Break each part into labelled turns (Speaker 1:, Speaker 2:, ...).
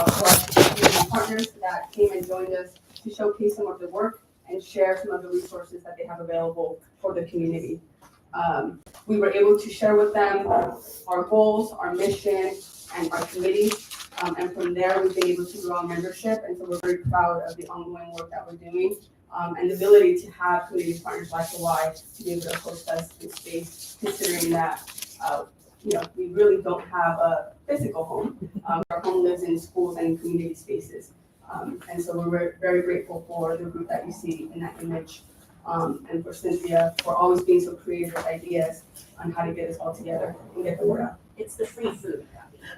Speaker 1: for our community partners that came and joined us to showcase some of the work and share some of the resources that they have available for the community. We were able to share with them our goals, our mission, and our committee. And from there, we've been able to grow our membership. And so we're very proud of the ongoing work that we're doing and the ability to have community partners like the Y to be able to host us in space, considering that we really don't have a physical home. Our home lives in schools and in community spaces. And so we're very grateful for the group that you see in that image. And for Cynthia for always being so creative with ideas on how to get us all together and get the word out.
Speaker 2: It's the free food.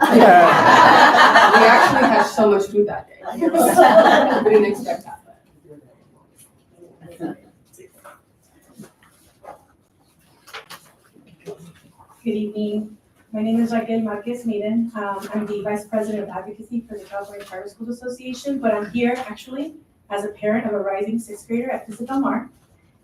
Speaker 1: We actually had so much food that day. We didn't expect that.
Speaker 3: Good evening. My name is Raquel Marquez Maiden. I'm the Vice President of Advocacy for the California Private Schools Association, but I'm here actually as a parent of a rising sixth grader at Vista Del Mar,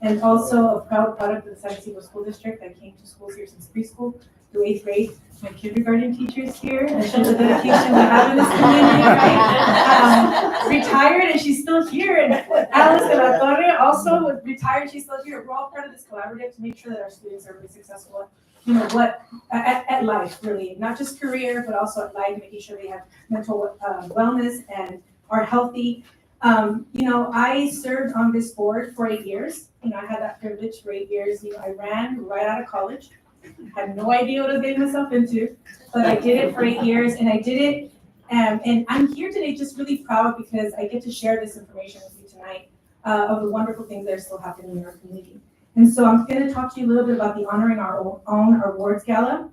Speaker 3: and also a proud product of the San Ysidro School District that came to schools here since preschool through 8th grade. My kindergarten teacher's here, and shows the dedication we have in this community, right? Retired, and she's still here. And Alice de la Torre also retired, she's still here. We're all part of this collaborative to make sure that our students are really successful at life, really, not just career, but also at life, making sure they have mental wellness and are healthy. I served on this board for 8 years. I had that privilege for 8 years. I ran right out of college. Had no idea what I was getting myself into, but I did it for 8 years, and I did it. And I'm here today just really proud because I get to share this information with you tonight of the wonderful things that are still happening in our community. And so I'm going to talk to you a little bit about the Honoring Our Own Awards Gala.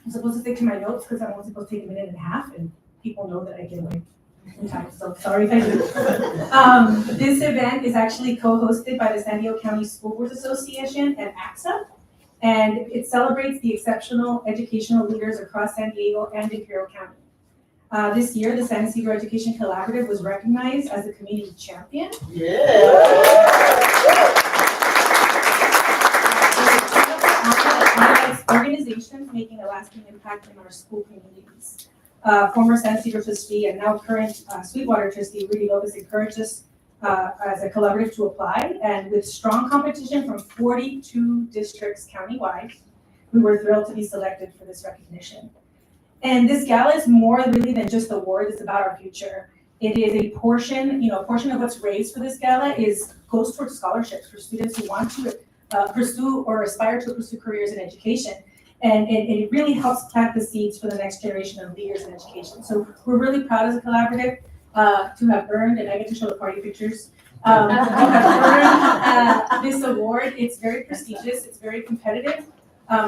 Speaker 3: I'm supposed to stick to my notes because I'm only supposed to take a minute and a half, and people know that I get away sometimes, so sorry if I do. This event is actually co-hosted by the San Diego County School Boards Association and AXA, and it celebrates the exceptional educational leaders across San Diego and Imperial County. This year, the San Ysidro Education Collaborative was recognized as the community champion. Organizations making a lasting impact in our school communities. Former San Ysidro trustee and now current Sweetwater trustee Rudy Lopez encouraged us as a collaborative to apply, and with strong competition from 42 districts countywide, we were thrilled to be selected for this recognition. And this gala is more really than just awards, it's about our future. It is a portion of what's raised for this gala goes towards scholarships for students who want to pursue or aspire to pursue careers in education. And it really helps plant the seeds for the next generation of leaders in education. So we're really proud as a collaborative to have earned, and I get to show the party pictures, to have earned this award. It's very prestigious, it's very competitive.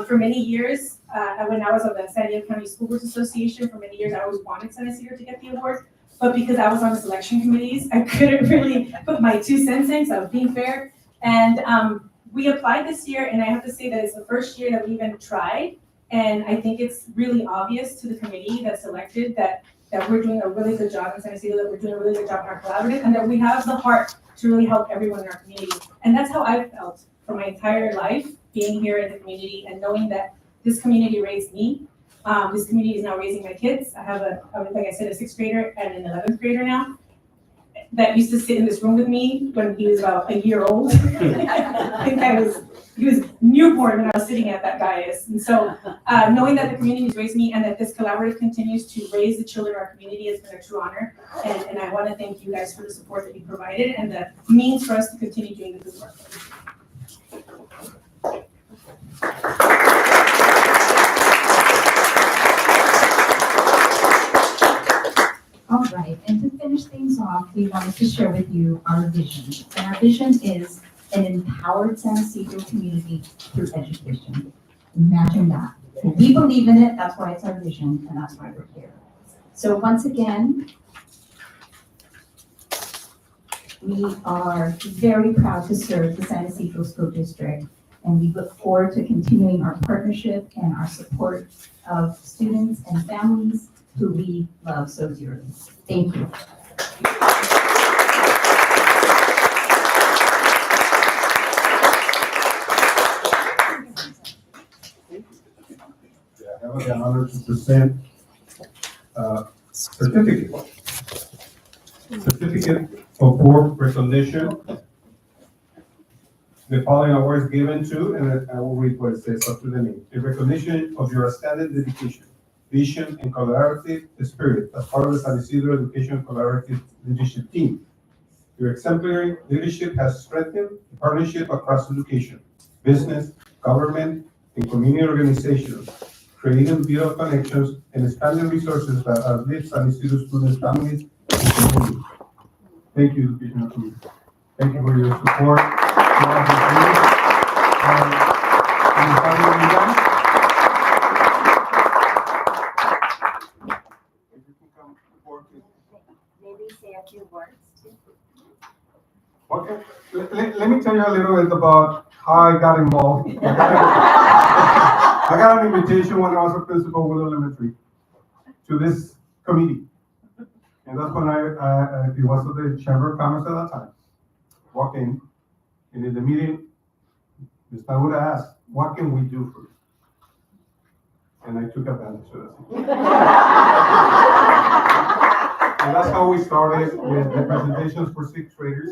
Speaker 3: For many years, when I was on the San Diego County School Boards Association, for many years I always wanted San Ysidro to get the award, but because I was on the selection committees, I couldn't really put my 2 cents in, so I was being fair. And we applied this year, and I have to say that it's the first year that we even tried, and I think it's really obvious to the committee that selected that we're doing a really good job in San Ysidro, that we're doing a really good job in our collaborative, and that we have the heart to really help everyone in our community. And that's how I felt for my entire life, being here in the community and knowing that this community raised me. This community is now raising my kids. I have like I said, a 6th grader and an 11th grader now that used to sit in this room with me when he was about a year old. I think he was newborn when I was sitting at that dais. And so knowing that the community has raised me and that this collaborative continues to raise the children of our community has been a true honor. And I want to thank you guys for the support that you provided and the means for us to continue doing the good work.
Speaker 4: All right, and to finish things off, we wanted to share with you our vision. And our vision is an empowered San Ysidro community through education. Imagine that. We believe in it, that's why it's our vision, and that's why we're here. So once again, we are very proud to serve the San Ysidro School District, and we look forward to continuing our partnership and our support of students and families who we love so dearly. Thank you.
Speaker 5: Yeah, I have the honor to present
Speaker 2: certificate. Certificate of board recognition. The following awards given to, and I will read what it says up to the name. In recognition of your outstanding dedication, vision, and collaborative spirit as part of the San Isidro Education Collaborative Leadership Team. Your exemplary leadership has strengthened the partnership across education, business, government, and community organizations, creating vital connections and expanding resources that uplift San Isidro students, families, and communities. Thank you, Educational Committee. Thank you for your support.
Speaker 5: Maybe say a few words too.
Speaker 2: Okay, let me tell you a little bit about how I got involved. I got an invitation when I was a principal of Will Elementary to this committee. And that's when it was at the Chamber of Commerce at that time. Walk in, and in the meeting, Ms. Naura asked, what can we do for you? And I took advantage of it. And that's how we started with the presentations for sixth graders.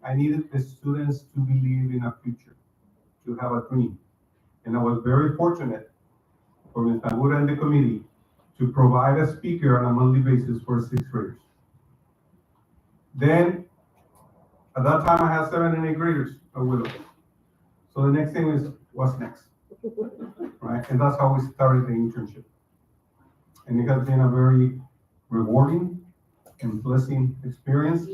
Speaker 2: I needed the students to believe in a future, to have a dream. And I was very fortunate for Ms. Naura and the committee to provide a speaker on a monthly basis for sixth graders. Then, at that time, I had 7 and 8 graders at Willow. So the next thing is, what's next? Right? And that's how we started the internship. And it has been a very rewarding and blessing experience.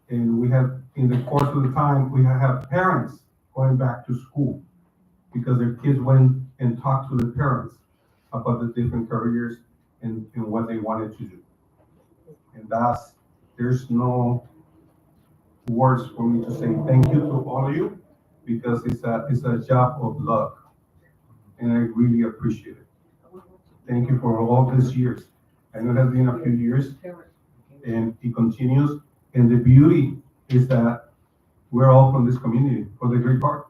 Speaker 2: And we have, in the course of the time, we have had parents going back to school because their kids went and talked to the parents about the different careers and what they wanted to do. And there's no words for me to say thank you to all of you, because it's a job of love, and I really appreciate it. Thank you for all these years. I know it has been a few years, and it continues, and the beauty is that we're all from this community for the great part.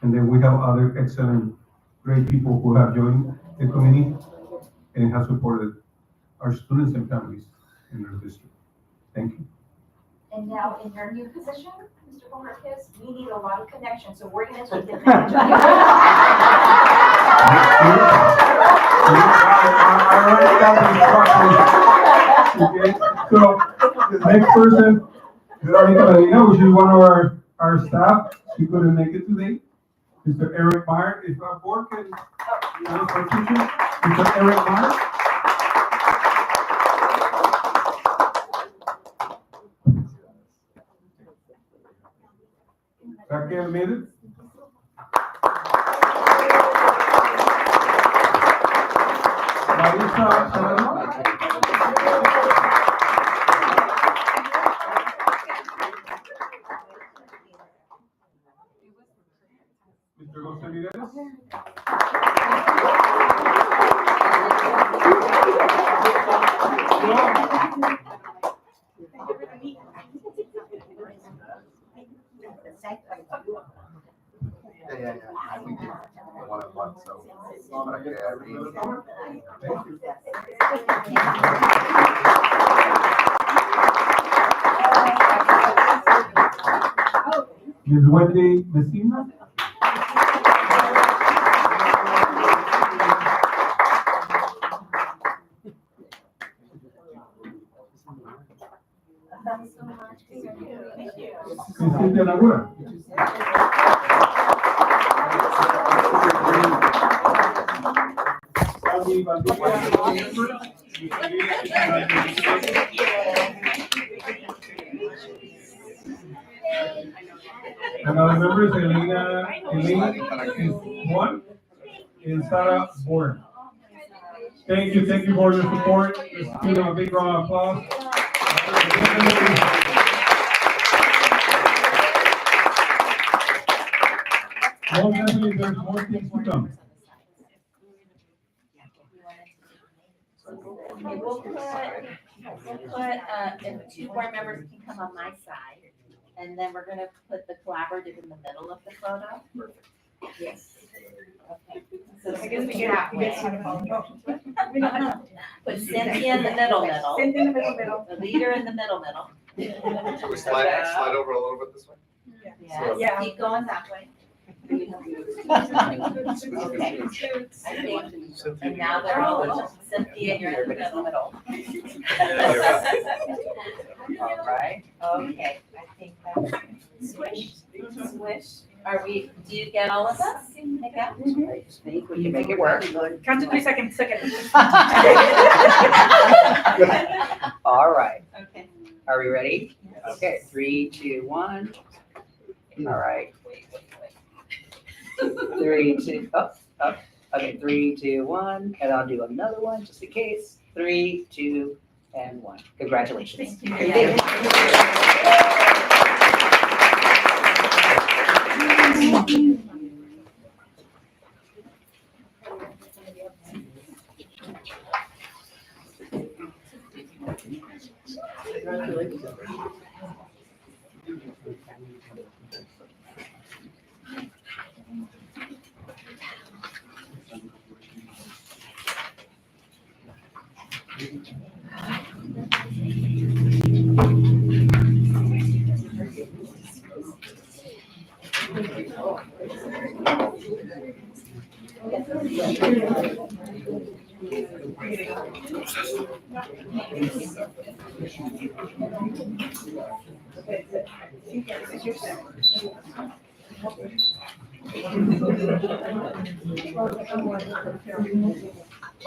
Speaker 2: And then we have other excellent, great people who have joined the committee and have supported our students and families in our district. Thank you.
Speaker 5: And now in your new position, Mr. Bomarquez, we need a lot of connections, so we're gonna take advantage of you.
Speaker 2: I already got the instructions. Okay, so the next person, Veronica Medina, which is one of our staff, she couldn't make it today. Mr. Eric Meyer, if our board can, Mr. Eric Meyer. Second minute. Mr. Gonzalez.
Speaker 6: Yeah. We did one on one, so. But I could
Speaker 2: Ms. Wendy Messina. Cynthia Laguna. Another member is Elena is one, and Sarah Bourne. Thank you for your support. Let's give them a big round of applause. Most definitely, there's more things to come.
Speaker 5: Okay, we'll put, if 2 board members can come on my side, and then we're gonna put the collaborative in the middle of the photo. Yes. Okay. So
Speaker 3: I guess we get how to follow.
Speaker 5: put Cynthia in the middle.
Speaker 3: Send in the middle.
Speaker 5: The leader in the middle.
Speaker 6: Can we slide over a little bit this way?
Speaker 5: Yes,
Speaker 3: Yeah.
Speaker 5: keep going that way. Okay. I think, and now they're all, Cynthia, you're in the middle. All right, okay, I think that's swish. Are we, do you get all of us? Make out?
Speaker 7: I think we can make it work.
Speaker 3: Count to 3 seconds,
Speaker 7: All right,
Speaker 5: Okay.
Speaker 7: are we ready? Okay, 3, 2, 1. All right. 3, 2, okay, 3, 2, 1, and I'll do another one just in case. 3, 2, and 1. Congratulations.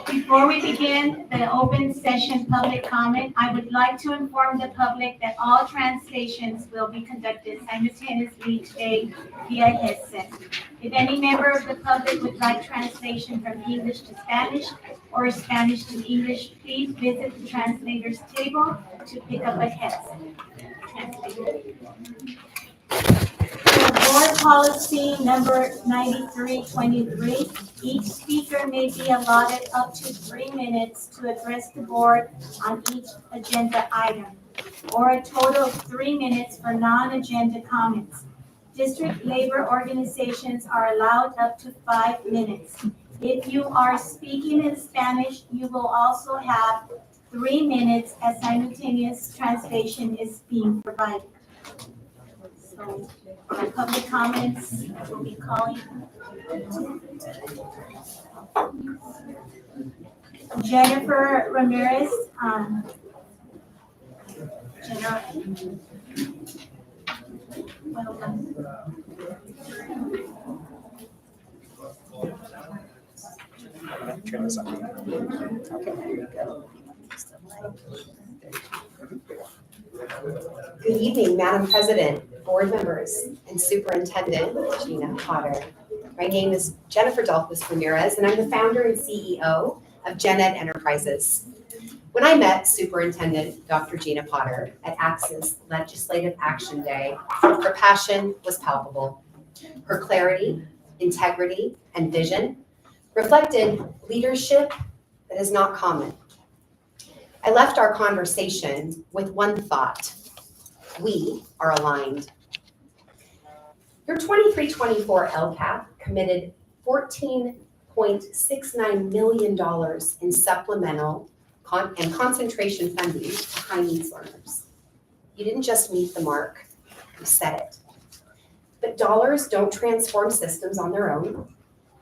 Speaker 8: Before we begin the open session public comment, I would like to inform the public that all translations will be conducted simultaneously today via headset. If any member of the public would like translation from English to Spanish or Spanish to English, please visit the translator's table to pick up a headset. Board policy number 9323, each speaker may be allotted up to 3 minutes to address the board on each agenda item, or a total of 3 minutes for non-agenda comments. District labor organizations are allowed up to 5 minutes. If you are speaking in Spanish, you will also have 3 minutes as simultaneous translation is being provided. So, the public comments will be calling. Jennifer Ramirez, welcome.
Speaker 7: Turn this on. Okay, here you go.
Speaker 9: Good evening, Madam President, board members, and Superintendent Gina Potter. My name is Jennifer Dolphus Ramirez, and I'm the founder and CEO of Gen Ed Enterprises. When I met Superintendent Dr. Gina Potter at AXA's Legislative Action Day, her passion was palpable. Her clarity, integrity, and vision reflected leadership that is not common. I left our conversation with one thought: we are aligned. Your 23-24 LCAP committed $14.69 million in supplemental and concentration funding to high needs learners. You didn't just meet the mark, you set it. But dollars don't transform systems on their own.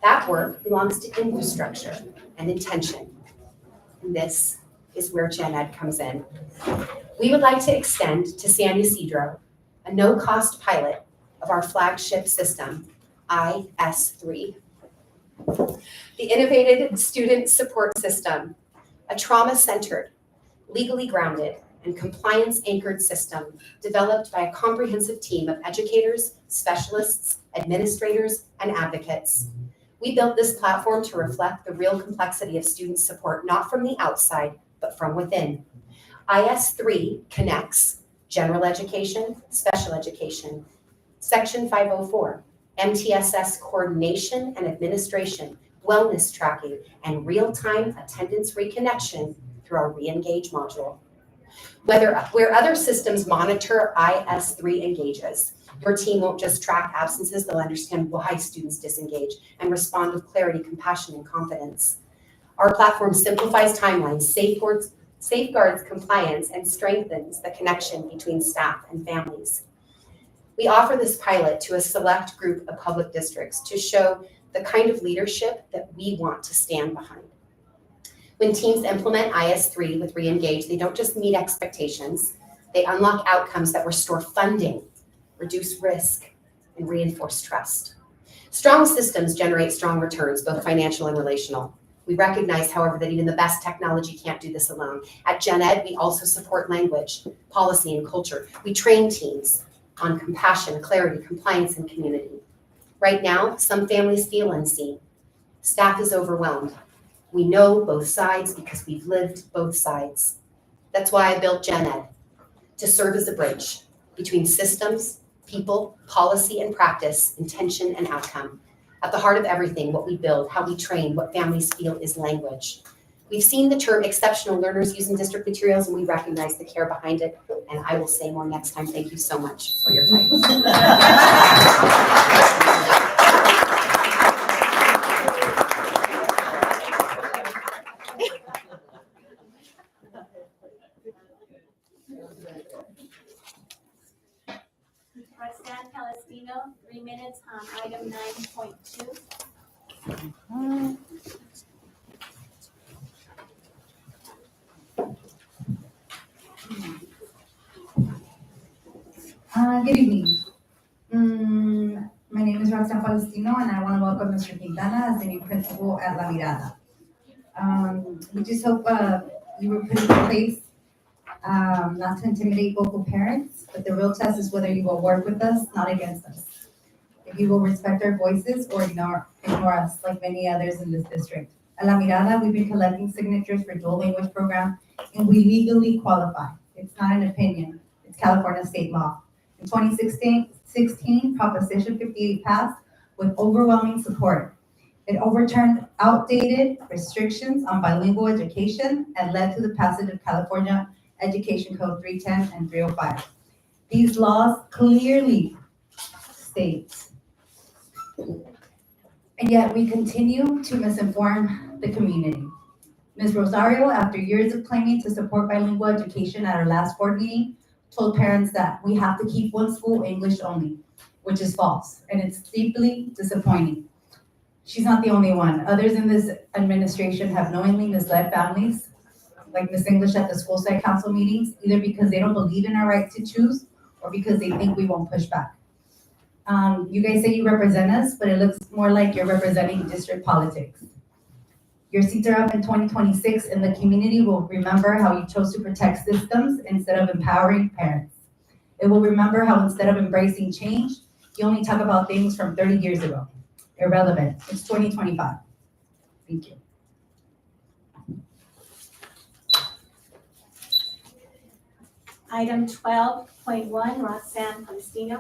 Speaker 9: That work belongs to infrastructure and intention. And this is where Gen Ed comes in. We would like to extend to San Ysidro a no-cost pilot of our flagship system, IS3. The innovative student support system, a trauma-centered, legally grounded, and compliance-anchored system developed by a comprehensive team of educators, specialists, administrators, and advocates. We built this platform to reflect the real complexity of student support, not from the outside, but from within. IS3 connects general education, special education, Section 504, MTSS coordination and administration, wellness tracking, and real-time attendance reconnection through our Reengage module. Where other systems monitor, IS3 engages. Your team won't just track absences, they'll understand why students disengage and respond with clarity, compassion, and confidence. Our platform simplifies timelines, safeguards compliance, and strengthens the connection between staff and families. We offer this pilot to a select group of public districts to show the kind of leadership that we want to stand behind. When teams implement IS3 with Reengage, they don't just meet expectations, they unlock outcomes that restore funding, reduce risk, and reinforce trust. Strong systems generate strong returns, both financial and relational. We recognize, however, that even the best technology can't do this alone. At Gen Ed, we also support language, policy, and culture. We train teams on compassion, clarity, compliance, and community. Right now, some families feel unseen. Staff is overwhelmed. We know both sides because we've lived both sides. That's why I built Gen Ed, to serve as a bridge between systems, people, policy, and practice, intention, and outcome. At the heart of everything, what we build, how we train, what families feel is language. We've seen the term exceptional learners used in district materials, and we recognize the care behind it, and I will say more next time. Thank you so much for your time.
Speaker 8: Roxanne Palestino, 3 minutes on item 9.2.
Speaker 10: Good evening. My name is Roxanne Palestino, and I want to welcome Mr. Quintana as the new principal at La Mirada. We just hope you were put in place not to intimidate local parents, but the real test is whether you will work with us, not against us. If you will respect our voices or ignore us like many others in this district. At La Mirada, we've been collecting signatures for dual language program, and we legally qualify. It's not an opinion, it's California state law. In 2016, Proposition 58 passed with overwhelming support. It overturned outdated restrictions on bilingual education and led to the passage of California Education Code 310 and 305. These laws clearly state, and yet we continue to misinform the community. Ms. Rosario, after years of claiming to support bilingual education at our last board meeting, told parents that we have to keep one school English only, which is false, and it's deeply disappointing. She's not the only one. Others in this administration have knowingly misled families, like Miss English at the school site council meetings, either because they don't believe in our right to choose or because they think we won't push back. You guys say you represent us, but it looks more like you're representing district politics. Your seats are up in 2026, and the community will remember how you chose to protect systems instead of empowering parents. It will remember how instead of embracing change, you only talk about things from 30 years ago. Irrelevant. It's 2025. Thank you.
Speaker 8: Item 12.1, Roxanne Palestino.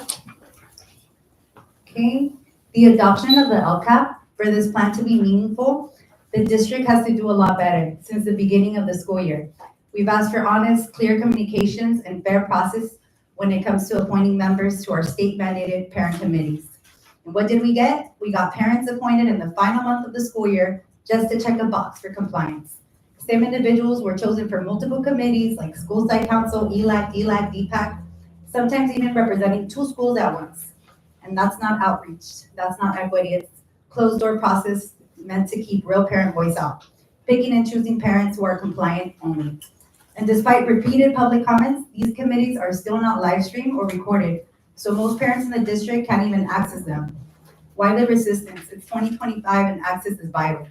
Speaker 10: Okay, the adoption of the LCAP, for this plan to be meaningful, the district has to do a lot better since the beginning of the school year. We've asked for honest, clear communications and fair process when it comes to appointing members to our state mandated parent committees. And what did we get? We got parents appointed in the final month of the school year just to check a box for compliance. Same individuals were chosen for multiple committees like school site council, ELAC, DPAC, sometimes even representing 2 schools at once. And that's not outreach, that's not equity, it's closed door process meant to keep real parent voice out, picking and choosing parents who are compliant only. And despite repeated public comments, these committees are still not live streamed or recorded, so most parents in the district can't even access them. Why the resistance? It's 2025 and access is vital.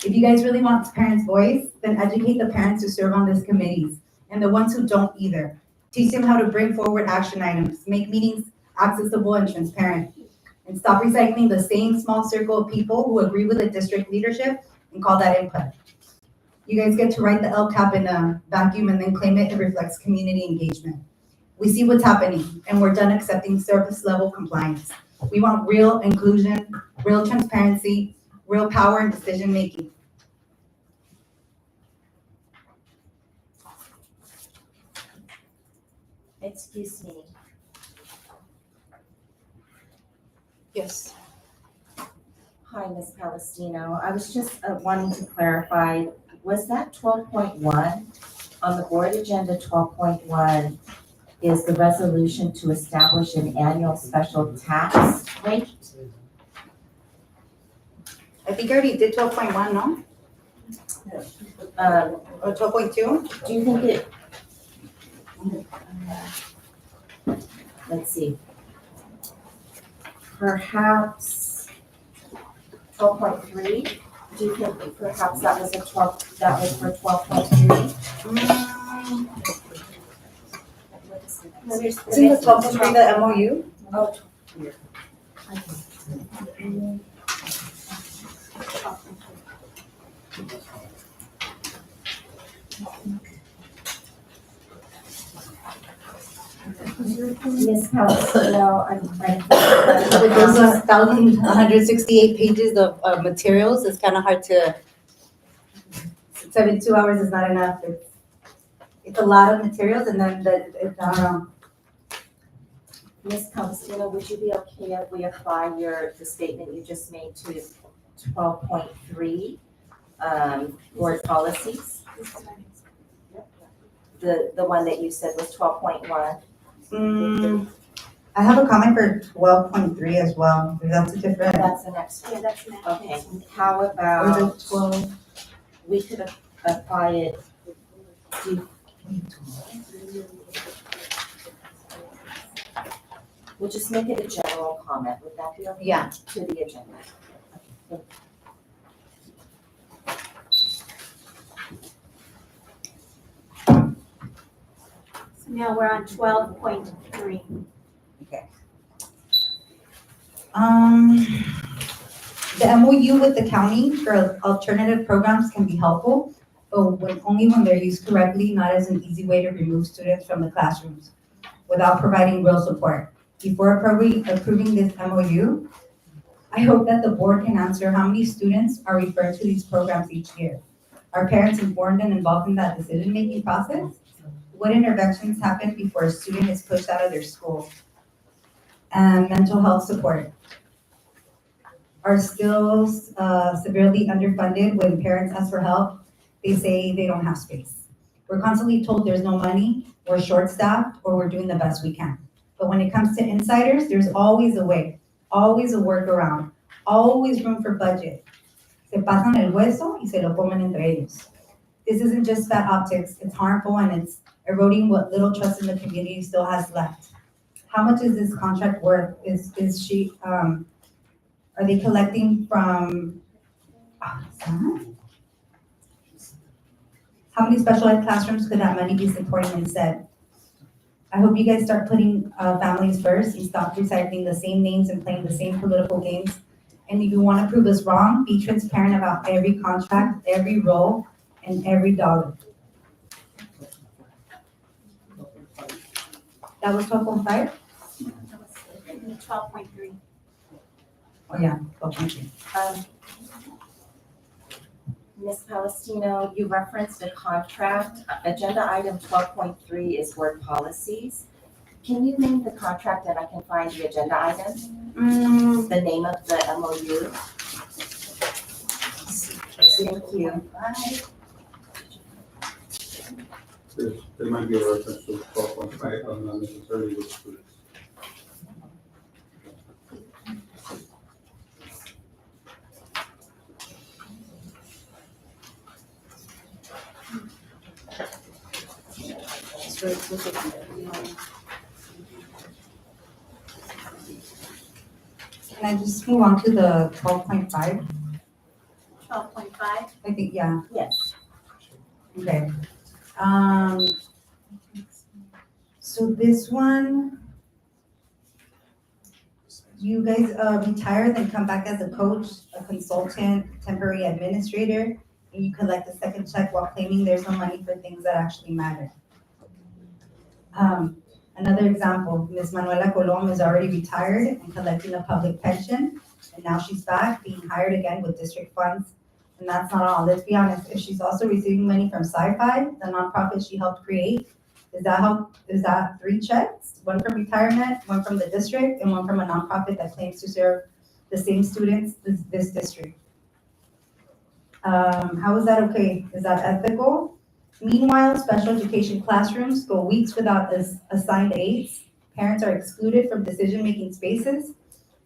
Speaker 10: If you guys really want parents' voice, then educate the parents who serve on these committees and the ones who don't either. Teach them how to bring forward action items, make meetings accessible and transparent, and stop recycling the same small circle of people who agree with the district leadership and call that input. You guys get to write the LCAP in a vacuum and then claim it reflects community engagement. We see what's happening and we're done accepting surface level compliance. We want real inclusion, real transparency, real power and decision making.
Speaker 5: Excuse me,
Speaker 10: Yes.
Speaker 5: hi, Ms. Palestino. I was just wanting to clarify, was that 12.1? On the board agenda, 12.1 is the resolution to establish an annual special tax rate.
Speaker 10: I think I already did 12.1, no? Or 12.2?
Speaker 5: Do you think it? Let's see. Perhaps 12.3? Do you think perhaps that was for 12.3?
Speaker 10: Isn't the 12.3 the MOU?
Speaker 5: Oh, Ms. Palestino, I'm
Speaker 10: With those 1,168 pages of materials, it's kind of hard to, 72 hours is not enough. It's a lot of materials and then
Speaker 5: Ms. Palestino, would you be okay if we apply the statement you just made to 12.3, board policies? The one that you said was 12.1?
Speaker 10: I have a comment for 12.3 as well. That's a different.
Speaker 5: That's the next one.
Speaker 8: Yeah, that's next.
Speaker 5: Okay, how
Speaker 10: Or
Speaker 5: about,
Speaker 10: the 12.
Speaker 5: we could apply it to, we'll just make it a general comment, would that be okay?
Speaker 10: Yeah.
Speaker 5: To the agenda. Okay.
Speaker 8: So now we're on 12.3.
Speaker 10: The MOU with the county for alternative programs can be helpful, but only when they're used correctly, not as an easy way to remove students from the classrooms without providing real support. Before approving this MOU, I hope that the board can answer how many students are referred to these programs each year. Are parents informed and involved in that decision-making process? What interventions happen before a student is pushed out of their school? And mental health support are still severely underfunded. When parents ask for help, they say they don't have space. We're constantly told there's no money, we're short-staffed, or we're doing the best we can. But when it comes to insiders, there's always a way, always a workaround, always room for budget. Se pasan el hueso y se lo comen entre ellos. This isn't just fat optics, it's harmful and it's eroding what little trust in the community still has left. How much is this contract worth? Are they collecting from, how many special ed classrooms could that money be supporting instead? I hope you guys start putting families first and stop recycling the same names and playing the same political games. And if you want to prove us wrong, be transparent about every contract, every role, and every dollar. That was 12.5?
Speaker 8: 12.3.
Speaker 10: Oh, yeah, 12.3.
Speaker 5: Ms. Palestino, you referenced a contract. Agenda item 12.3 is word policies. Can you name the contract and I can find the agenda item? The name of the MOU? Thank you.
Speaker 2: There might be a reference to 12.5, but not necessarily with students.
Speaker 10: Can I just move on to the 12.5?
Speaker 8: 12.5.
Speaker 10: I think, yeah,
Speaker 5: Yes.
Speaker 10: okay. So this one, you guys retire, then come back as a coach, a consultant, temporary administrator, and you collect a second check while claiming there's no money for things that actually matter. Another example, Ms. Manuela Colom is already retired and collecting a public pension, and now she's back being hired again with district funds. And that's not all, let's be honest, if she's also receiving money from Sci-Fi, the nonprofit she helped create, Is that 3 checks? One from retirement, one from the district, and one from a nonprofit that claims to serve the same students this district. How is that okay? Is that ethical? Meanwhile, special education classrooms go weeks without assigned aides. Parents are excluded from decision-making spaces.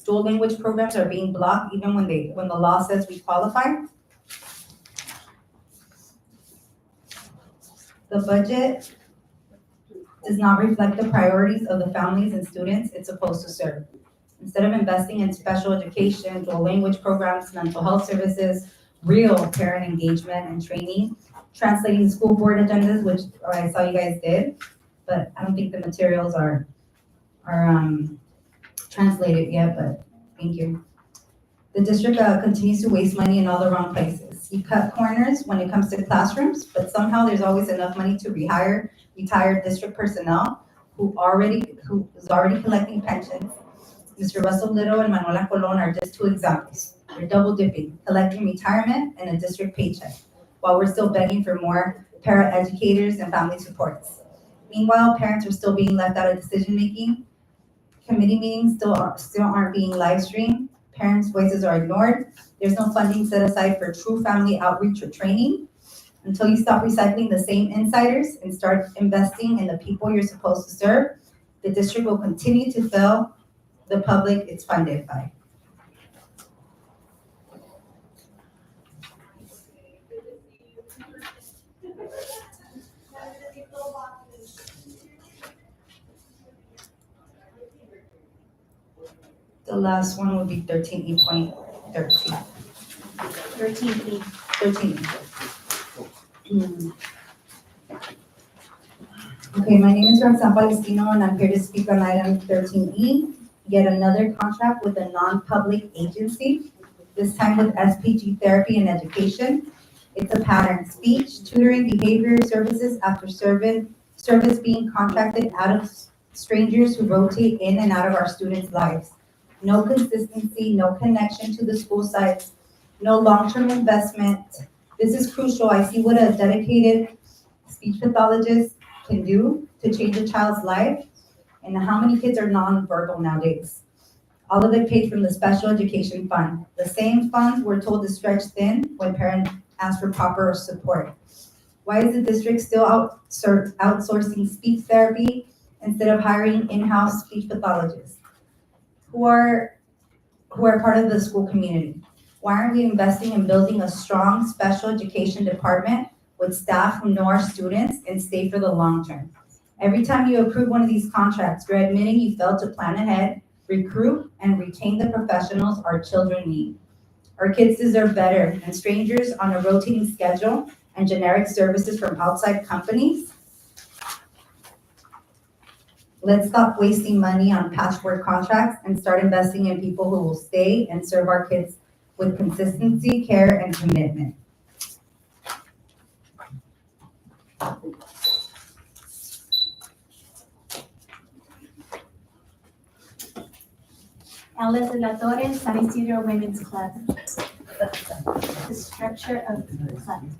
Speaker 10: Dual language programs are being blocked even when the law says we qualify. The budget does not reflect the priorities of the families and students it's supposed to serve. Instead of investing in special education, dual language programs, mental health services, real parent engagement and training, translating school board agendas, which I saw you guys did, but I don't think the materials are translated yet, but thank you. The district continues to waste money in all the wrong places. You cut corners when it comes to classrooms, but somehow there's always enough money to rehire retired district personnel who is already collecting pensions. Mr. Russell Little and Manuela Colon are just 2 examples. They're double dipping, collecting retirement and a district paycheck, while we're still begging for more para-educators and family supports. Meanwhile, parents are still being left out of decision-making. Committee meetings still aren't being live streamed. Parents' voices are ignored. There's no funding set aside for true family outreach or training. Until you stop recycling the same insiders and start investing in the people you're supposed to serve, the district will continue to fail the public it's funded by. The last one would be 13E.13.
Speaker 8: 13E.
Speaker 10: 13. Okay, my name is Roxanne Palestino, and I'm here to speak on item 13E, yet another contract with a non-public agency, this time with SPG Therapy and Education. It's a pattern: speech, tutoring, behavior services after service being contracted out of strangers who rotate in and out of our students' lives. No consistency, no connection to the school sites, no long-term investment. This is crucial. I see what a dedicated speech pathologist can do to change a child's life, and how many kids are nonverbal nowadays. All of it paid from the special education fund. The same funds we're told to stretch thin when parents ask for proper support. Why is the district still outsourcing speech therapy instead of hiring in-house speech pathologists who are part of the school community? Why aren't we investing in building a strong special education department with staff who know our students and stay for the long term? Every time you approve one of these contracts, you're admitting you failed to plan ahead, recruit, and retain the professionals our children need. Our kids deserve better than strangers on a rotating schedule and generic services from outside companies. Let's stop wasting money on patchwork contracts and start investing in people who will stay and serve our kids with consistency, care, and commitment.
Speaker 8: Alice Latore, San Isidro Women's Club. The structure of the club.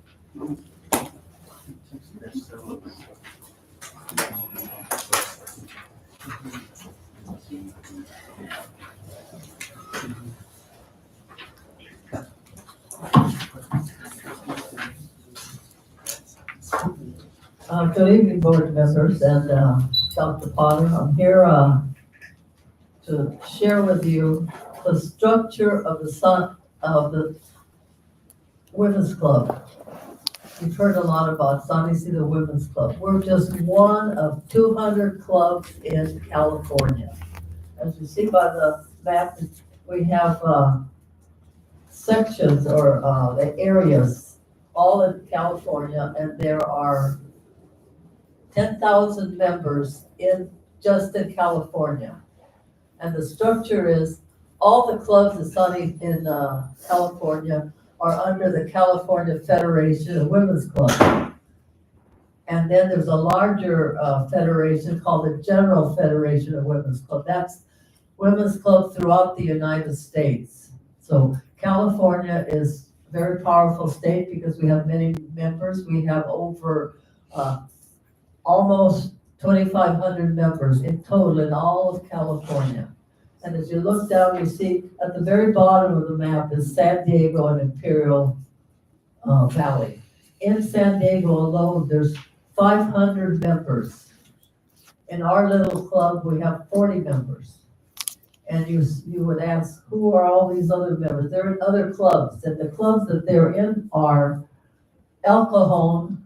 Speaker 11: Good evening, board members and Dr. Potter. I'm here to share with you the structure of the Women's Club. You've heard a lot about San Isidro Women's Club. We're just one of 200 clubs in California. As you see by the map, we have sections or the areas all in California, and there are 10,000 members just in California. And the structure is all the clubs in California are under the California Federation of Women's Clubs. And then there's a larger federation called the General Federation of Women's Clubs. That's women's clubs throughout the United States. So California is a very powerful state because we have many members. We have over almost 2,500 members in total in all of California. And as you look down, you see at the very bottom of the map is San Diego and Imperial Valley. In San Diego alone, there's 500 members. In our little club, we have 40 members. And you would ask, who are all these other members? They're in other clubs, and the clubs that they're in are El Cajon,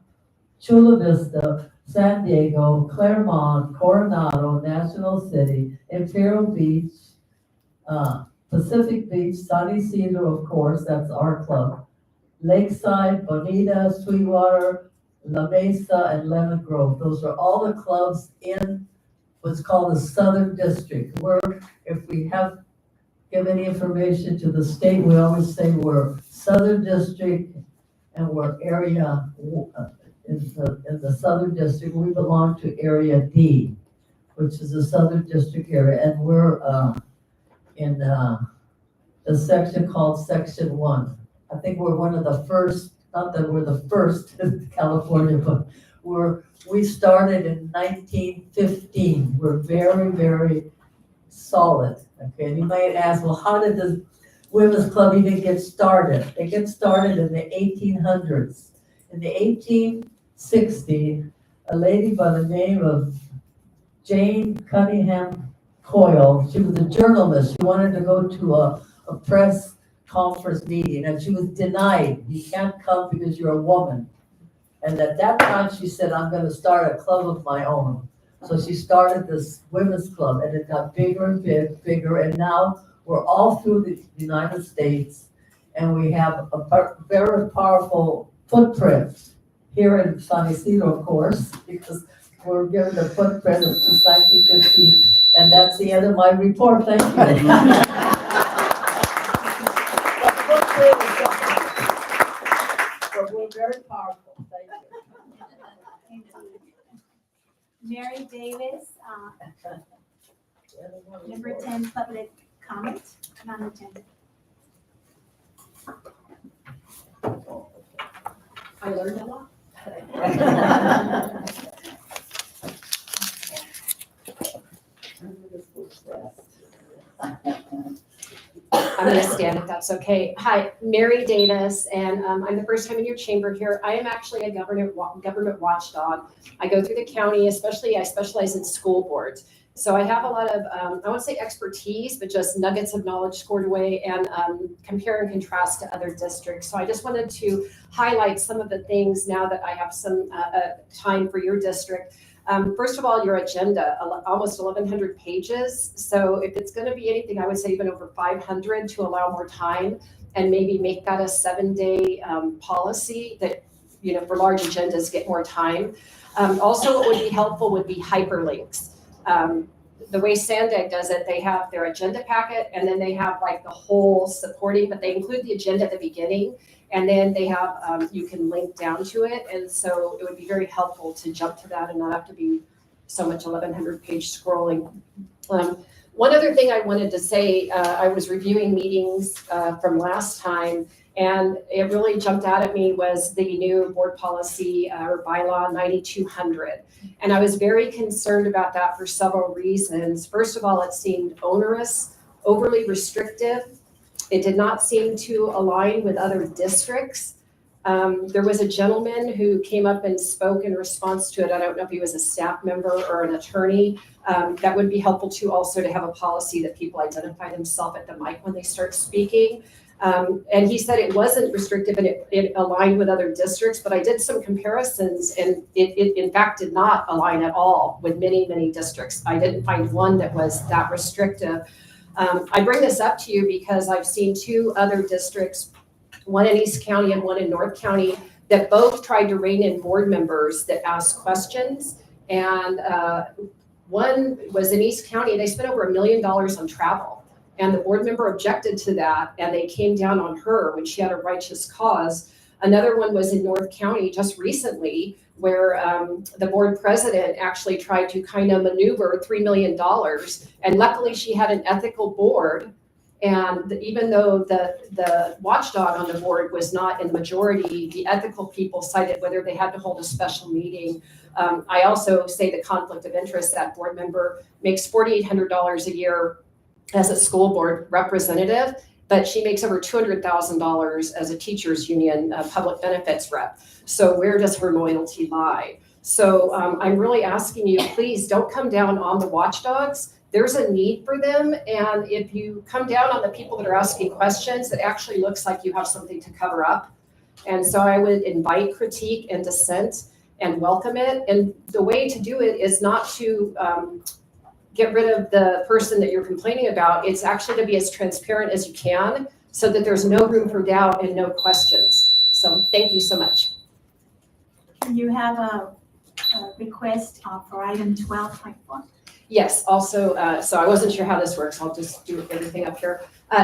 Speaker 11: Chula Vista, San Diego, Claremont, Coronado, National City, Imperial Beach, Pacific Beach, San Isidro, of course, that's our club, Lakeside, Bonita, Sweetwater, La Mesa, and Lemon Grove. Those are all the clubs in what's called the Southern District, where if we give any information to the state, we always say we're Southern District and we're area, in the Southern District, we belong to Area D, which is the Southern District area, and we're in the section called Section 1. I think we're one of the first, not that we're the first in California, but we started in 1915. We're very, very solid. Okay, and you might ask, well, how did the Women's Club even get started? They get started in the 1800s. In the 1860, a lady by the name of Jane Cunningham Coyle, she was a journalist. She wanted to go to a press conference meeting, and she was denied. You can't come because you're a woman. And at that time, she said, I'm going to start a club of my own. So she started this women's club, and it got bigger and bigger, and now we're all through the United States, and we have a very powerful footprint here in San Isidro, of course, because we're given the footprint since 1915, and that's the end of my report. Thank you. But we're very powerful. Thank you.
Speaker 8: Mary Davis, number 10, public comment, non-attended.
Speaker 9: I learned a lot. I'm gonna stand if that's okay. Hi, Mary Davis, and I'm the first time in your chamber here. I am actually a government watchdog. I go through the county, especially I specialize in school boards. So I have a lot of, I won't say expertise, but just nuggets of knowledge scored away and compare and contrast to other districts. So I just wanted to highlight some of the things now that I have some time for your district. First of all, your agenda, almost 1,100 pages. So if it's going to be anything, I would say even over 500 to allow more time and maybe make that a 7-day policy that, you know, for large agendas get more time. Also, what would be helpful would be hyperlinks. The way SANDAG does it, they have their agenda packet and then they have like the whole supporting, but they include the agenda at the beginning. And then they have, you can link down to it. And so it would be very helpful to jump to that and not have to be so much 1,100 page scrolling. One other thing I wanted to say, I was reviewing meetings from last time, and it really jumped out at me was the new board policy or bylaw 9200. And I was very concerned about that for several reasons. First of all, it seemed onerous, overly restrictive. It did not seem to align with other districts. There was a gentleman who came up and spoke in response to it. I don't know if he was a staff member or an attorney. That would be helpful too, also to have a policy that people identify themselves at the mic when they start speaking. And he said it wasn't restrictive and it aligned with other districts, but I did some comparisons and it in fact did not align at all with many, many districts. I didn't find one that was that restrictive. I bring this up to you because I've seen two other districts, one in East County and one in North County, that both tried to rein in board members that asked questions. And one was in East County, they spent over $1 million on travel. And the board member objected to that, and they came down on her when she had a righteous cause. Another one was in North County just recently, where the board president actually tried to kind of maneuver $3 million. And luckily she had an ethical board. And even though the watchdog on the board was not in the majority, the ethical people cited whether they had to hold a special meeting.
Speaker 12: I also say the conflict of interest, that board member makes $4,800 a year as a school board representative, but she makes over $200,000 as a teachers union public benefits rep. So where does her loyalty lie? So I'm really asking you, please don't come down on the watchdogs. There's a need for them, and if you come down on the people that are asking questions, it actually looks like you have something to cover up. And so I would invite critique and dissent and welcome it. And the way to do it is not to get rid of the person that you're complaining about. It's actually to be as transparent as you can so that there's no room for doubt and no questions. So thank you so much.
Speaker 8: You have a request for item 12.4.
Speaker 12: Yes, also, so I wasn't sure how this works. I'll just do everything up here.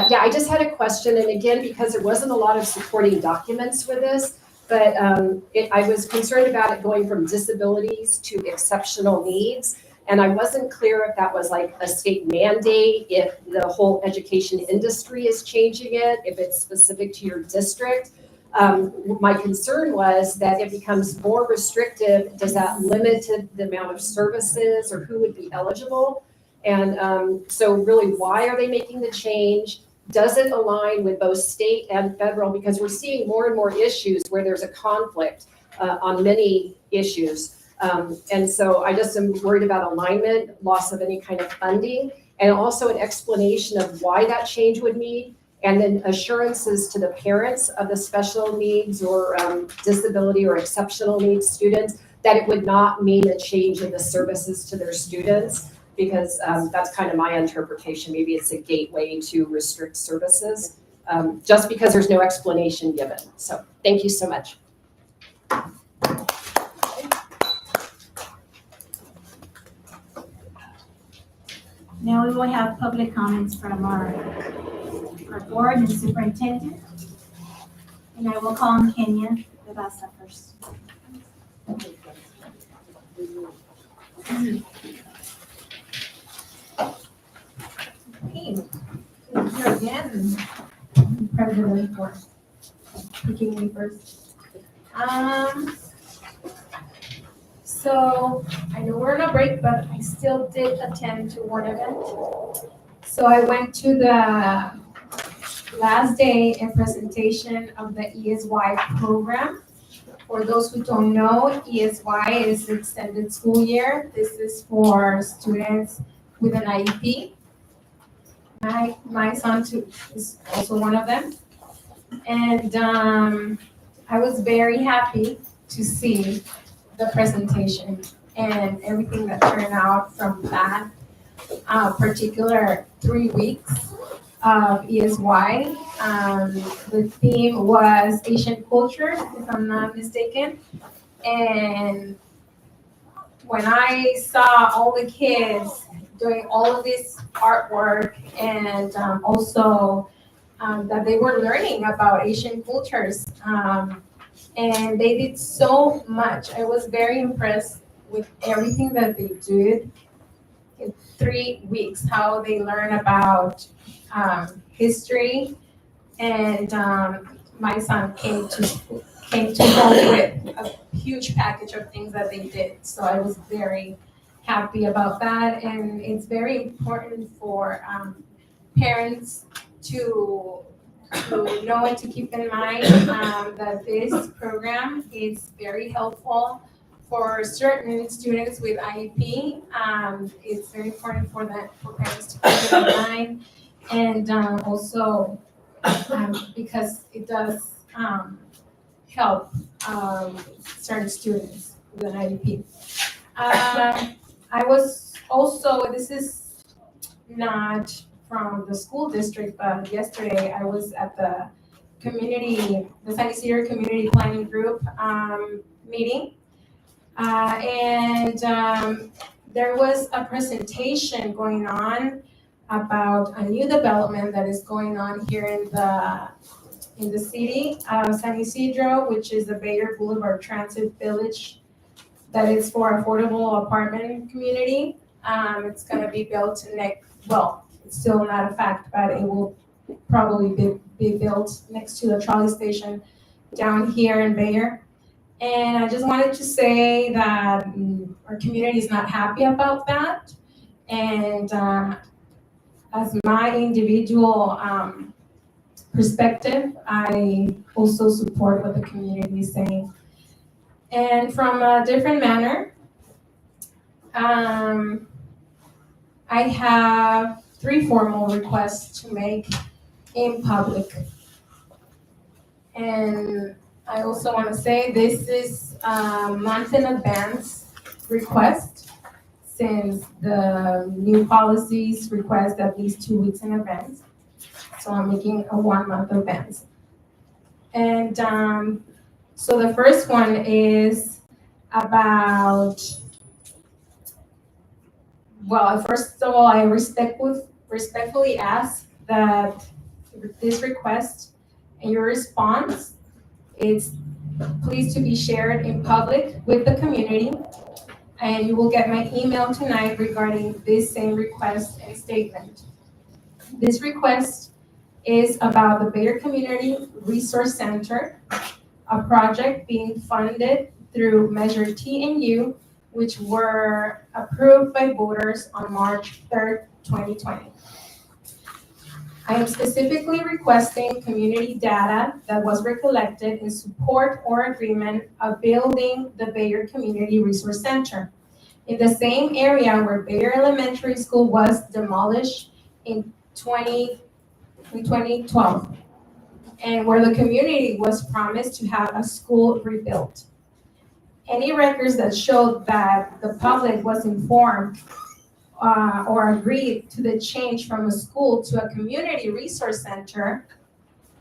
Speaker 12: Yeah, I just had a question. And again, because there wasn't a lot of supporting documents for this, but I was concerned about it going from disabilities to exceptional needs. And I wasn't clear if that was like a state mandate, if the whole education industry is changing it, if it's specific to your district. My concern was that it becomes more restrictive. Does that limit the amount of services or who would be eligible? And so really, why are they making the change? Does it align with both state and federal? Because we're seeing more and more issues where there's a conflict on many issues. And so I just am worried about alignment, loss of any kind of funding, and also an explanation of why that change would need, and then assurances to the parents of the special needs or disability or exceptional needs students that it would not mean a change in the services to their students, because that's kind of my interpretation. Maybe it's a gateway to restrict services, just because there's no explanation given. So thank you so much.
Speaker 8: Now we will have public comments from our board and superintendent. And I will call on Kenya Devasa first.
Speaker 3: Hey, thank you again, President, for picking me first. So I know we're on a break, but I still did attend to one event. So I went to the last day and presentation of the ESY program. For those who don't know, ESY is extended school year. This is for students with an IEP. My son too is also one of them. And I was very happy to see the presentation and everything that turned out from that particular 3 weeks of ESY. The theme was Asian culture, if I'm not mistaken. And when I saw all the kids doing all of this artwork and also that they were learning about Asian cultures, and they did so much. I was very impressed with everything that they did in 3 weeks, how they learn about history. And my son came to home with a huge package of things that they did. So I was very happy about that. And it's very important for parents to know and to keep in mind that this program is very helpful for certain students with IEP. It's very important for parents to keep it in mind, and also because it does help certain students with an IEP. I was also, this is not from the school district, but yesterday I was at the San Isidro Community Planning Group meeting. And there was a presentation going on about a new development that is going on here in the city of San Isidro, which is the Bayer Boulevard Transit Village, that is for affordable apartment community. It's going to be built it's still not a fact, but it will probably be built next to the trolley station down here in Bayer. And I just wanted to say that our community is not happy about that. And as my individual perspective, I also support what the community is saying. And from a different manner, I have 3 formal requests to make in public. And I also want to say this is a month in advance request, since the new policies request at least 2 weeks in advance. So I'm making a 1 month advance. And so the first one is about, well, first of all, I respectfully ask that this request and your response is pleased to be shared in public with the community. And you will get my email tonight regarding this same request and statement. This request is about the Bader Community Resource Center, a project being funded through Measure T and U, which were approved by voters on March 3rd, 2020. I am specifically requesting community data that was recollected in support or agreement of building the Bayer Community Resource Center in the same area where Bayer Elementary School was demolished in 2012, and where the community was promised to have a school rebuilt. Any records that showed that the public was informed or agreed to the change from a school to a community resource center,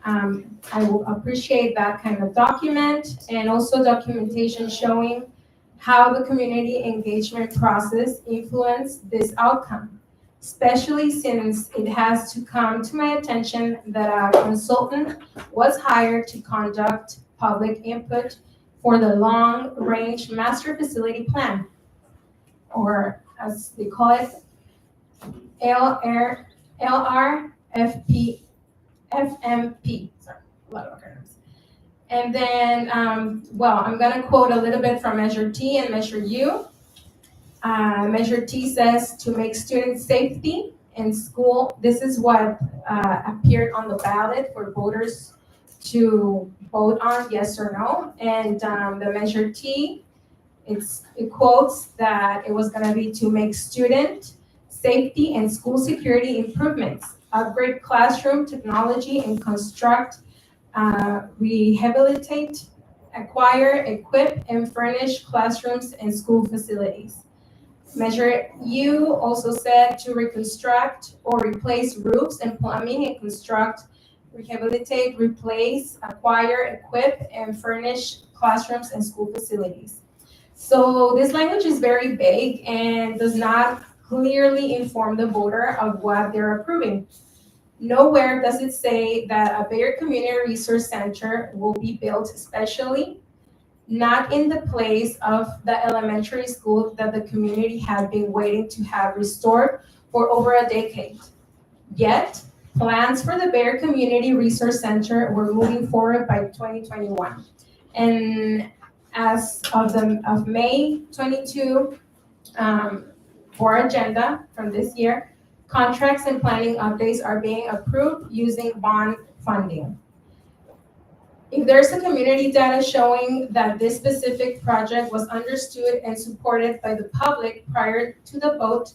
Speaker 3: I will appreciate that kind of document, and also documentation showing how the community engagement process influenced this outcome, especially since it has to come to my attention that a consultant was hired to conduct public input for the long-range master facility plan, or as they call it, LRFP, FMP, sorry, a lot of acronyms. And then, well, I'm gonna quote a little bit from Measure T and Measure U. Measure T says to make student safety in school. This is what appeared on the ballot for voters to vote on, yes or no. And the Measure T, it quotes that it was gonna be to make student safety and school security improvements, upgrade classroom technology, and construct, rehabilitate, acquire, equip, and furnish classrooms and school facilities. Measure U also said to reconstruct or replace roofs and plumbing and construct, rehabilitate, replace, acquire, equip, and furnish classrooms and school facilities. So this language is very vague and does not clearly inform the voter of what they're approving. Nowhere does it say that a Bayer Community Resource Center will be built, especially not in the place of the elementary school that the community had been waiting to have restored for over a decade. Yet, plans for the Bayer Community Resource Center were moving forward by 2021. And as of May 22, for agenda from this year, contracts and planning updates are being approved using bond funding. If there's a community data showing that this specific project was understood and supported by the public prior to the vote,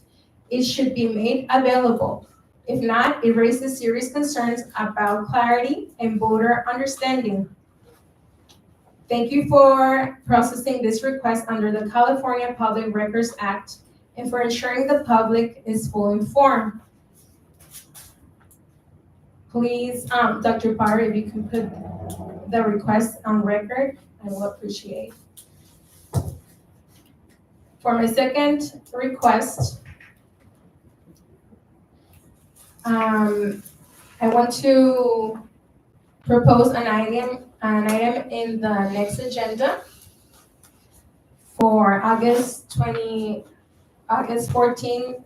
Speaker 3: it should be made available. If not, it raises serious concerns about clarity and voter understanding. Thank you for processing this request under the California Public Records Act and for ensuring the public is fully informed. Please, Dr. Potter, if you can put the request on record, I will appreciate. For my second request, I want to propose an item in the next agenda for August 14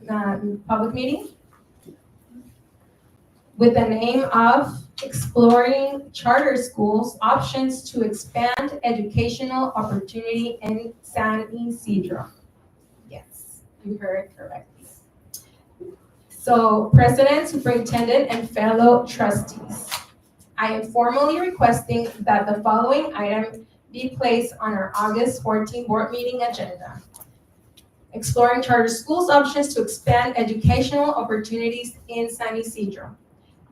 Speaker 3: public meeting. with the name of Exploring Charter Schools Options to Expand Educational Opportunity in San Isidro. Yes, you heard correctly. So, President, Superintendent, and fellow trustees, I am formally requesting that the following item be placed on our August 14 board meeting agenda. Exploring charter schools options to expand educational opportunities in San Isidro.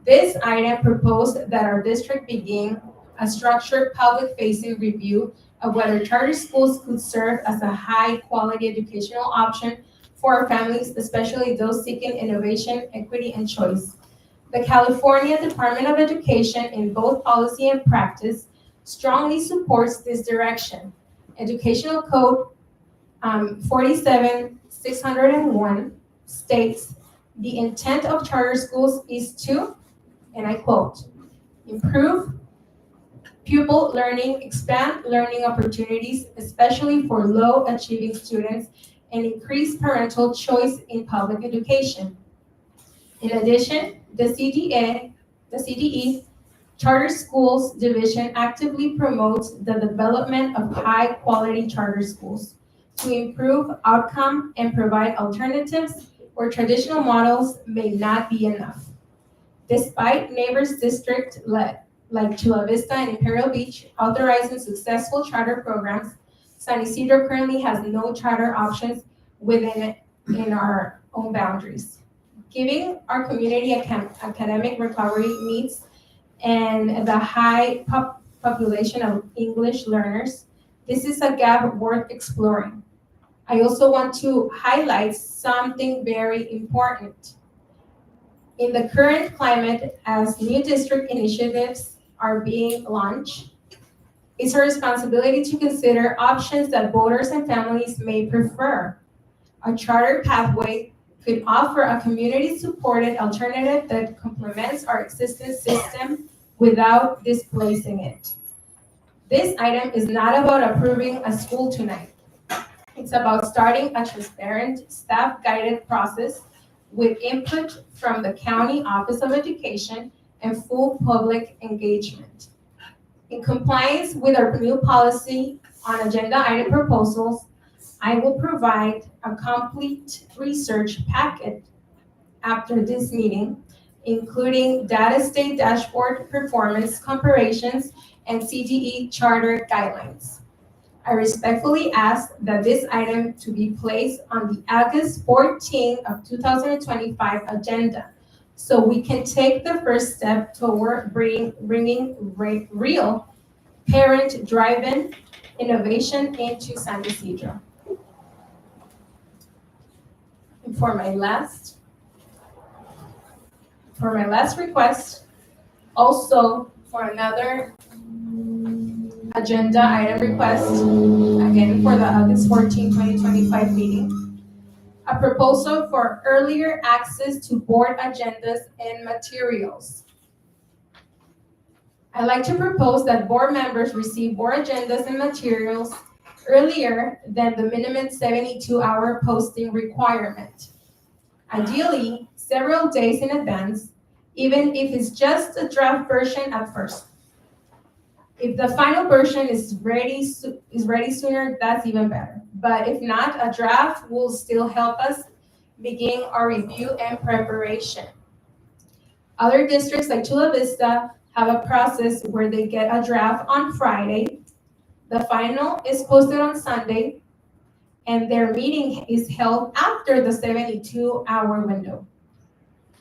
Speaker 3: This item proposed that our district begin a structured public-facing review of whether charter schools could serve as a high-quality educational option for our families, especially those seeking innovation, equity, and choice. The California Department of Education, in both policy and practice, strongly supports this direction. Educational Code 47601 states, "The intent of charter schools is to," and I quote, "improve pupil learning, expand learning opportunities, especially for low-achieving students, and increase parental choice in public education." In addition, the CDE Charter Schools Division actively promotes the development of high-quality charter schools to improve outcome and provide alternatives where traditional models may not be enough. Despite neighbors districts like Chula Vista and Imperial Beach authorizing successful charter programs, San Isidro currently has no charter options within our own boundaries. Giving our community academic recovery needs and the high population of English learners, this is a gap worth exploring. I also want to highlight something very important. In the current climate, as new district initiatives are being launched, it's our responsibility to consider options that voters and families may prefer. A charter pathway could offer a community-supported alternative that complements our existing system without displacing it. This item is not about approving a school tonight. It's about starting a transparent, staff-guided process with input from the County Office of Education and full public engagement. In compliance with our new policy on agenda item proposals, I will provide a complete research packet after this meeting, including data state dashboard performance comparisons and CDE charter guidelines. I respectfully ask that this item to be placed on the August 14 of 2025 agenda, so we can take the first step toward bringing real parent-driven innovation into San Isidro. And for my last request, also for another agenda item request, again for the August 14, 2025 meeting, a proposal for earlier access to board agendas and materials. I'd like to propose that board members receive board agendas and materials earlier than the minimum 72-hour posting requirement. Ideally, several days in advance, even if it's just a draft version at first. If the final version is ready sooner, that's even better. But if not, a draft will still help us begin our review and preparation. Other districts like Chula Vista have a process where they get a draft on Friday, the final is posted on Sunday, and their meeting is held after the 72-hour window.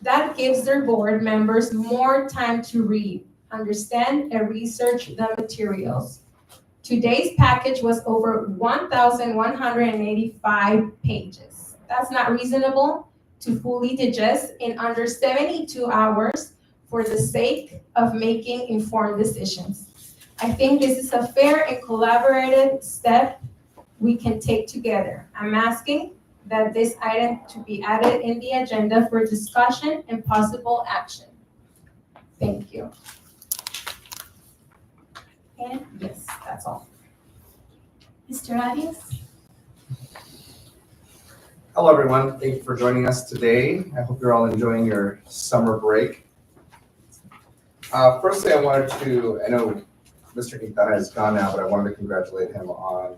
Speaker 3: That gives their board members more time to read, understand, and research the materials. Today's package was over 1,185 pages. That's not reasonable to fully digest in under 72 hours for the sake of making informed decisions. I think this is a fair and collaborative step we can take together. I'm asking that this item to be added in the agenda for discussion and possible action. Thank you. And yes, that's all.
Speaker 8: Mr. Arias?
Speaker 6: Hello, everyone. Thank you for joining us today. I hope you're all enjoying your summer break. Firstly, I wanted to, I know Mr. Quintana is gone now, but I wanted to congratulate him on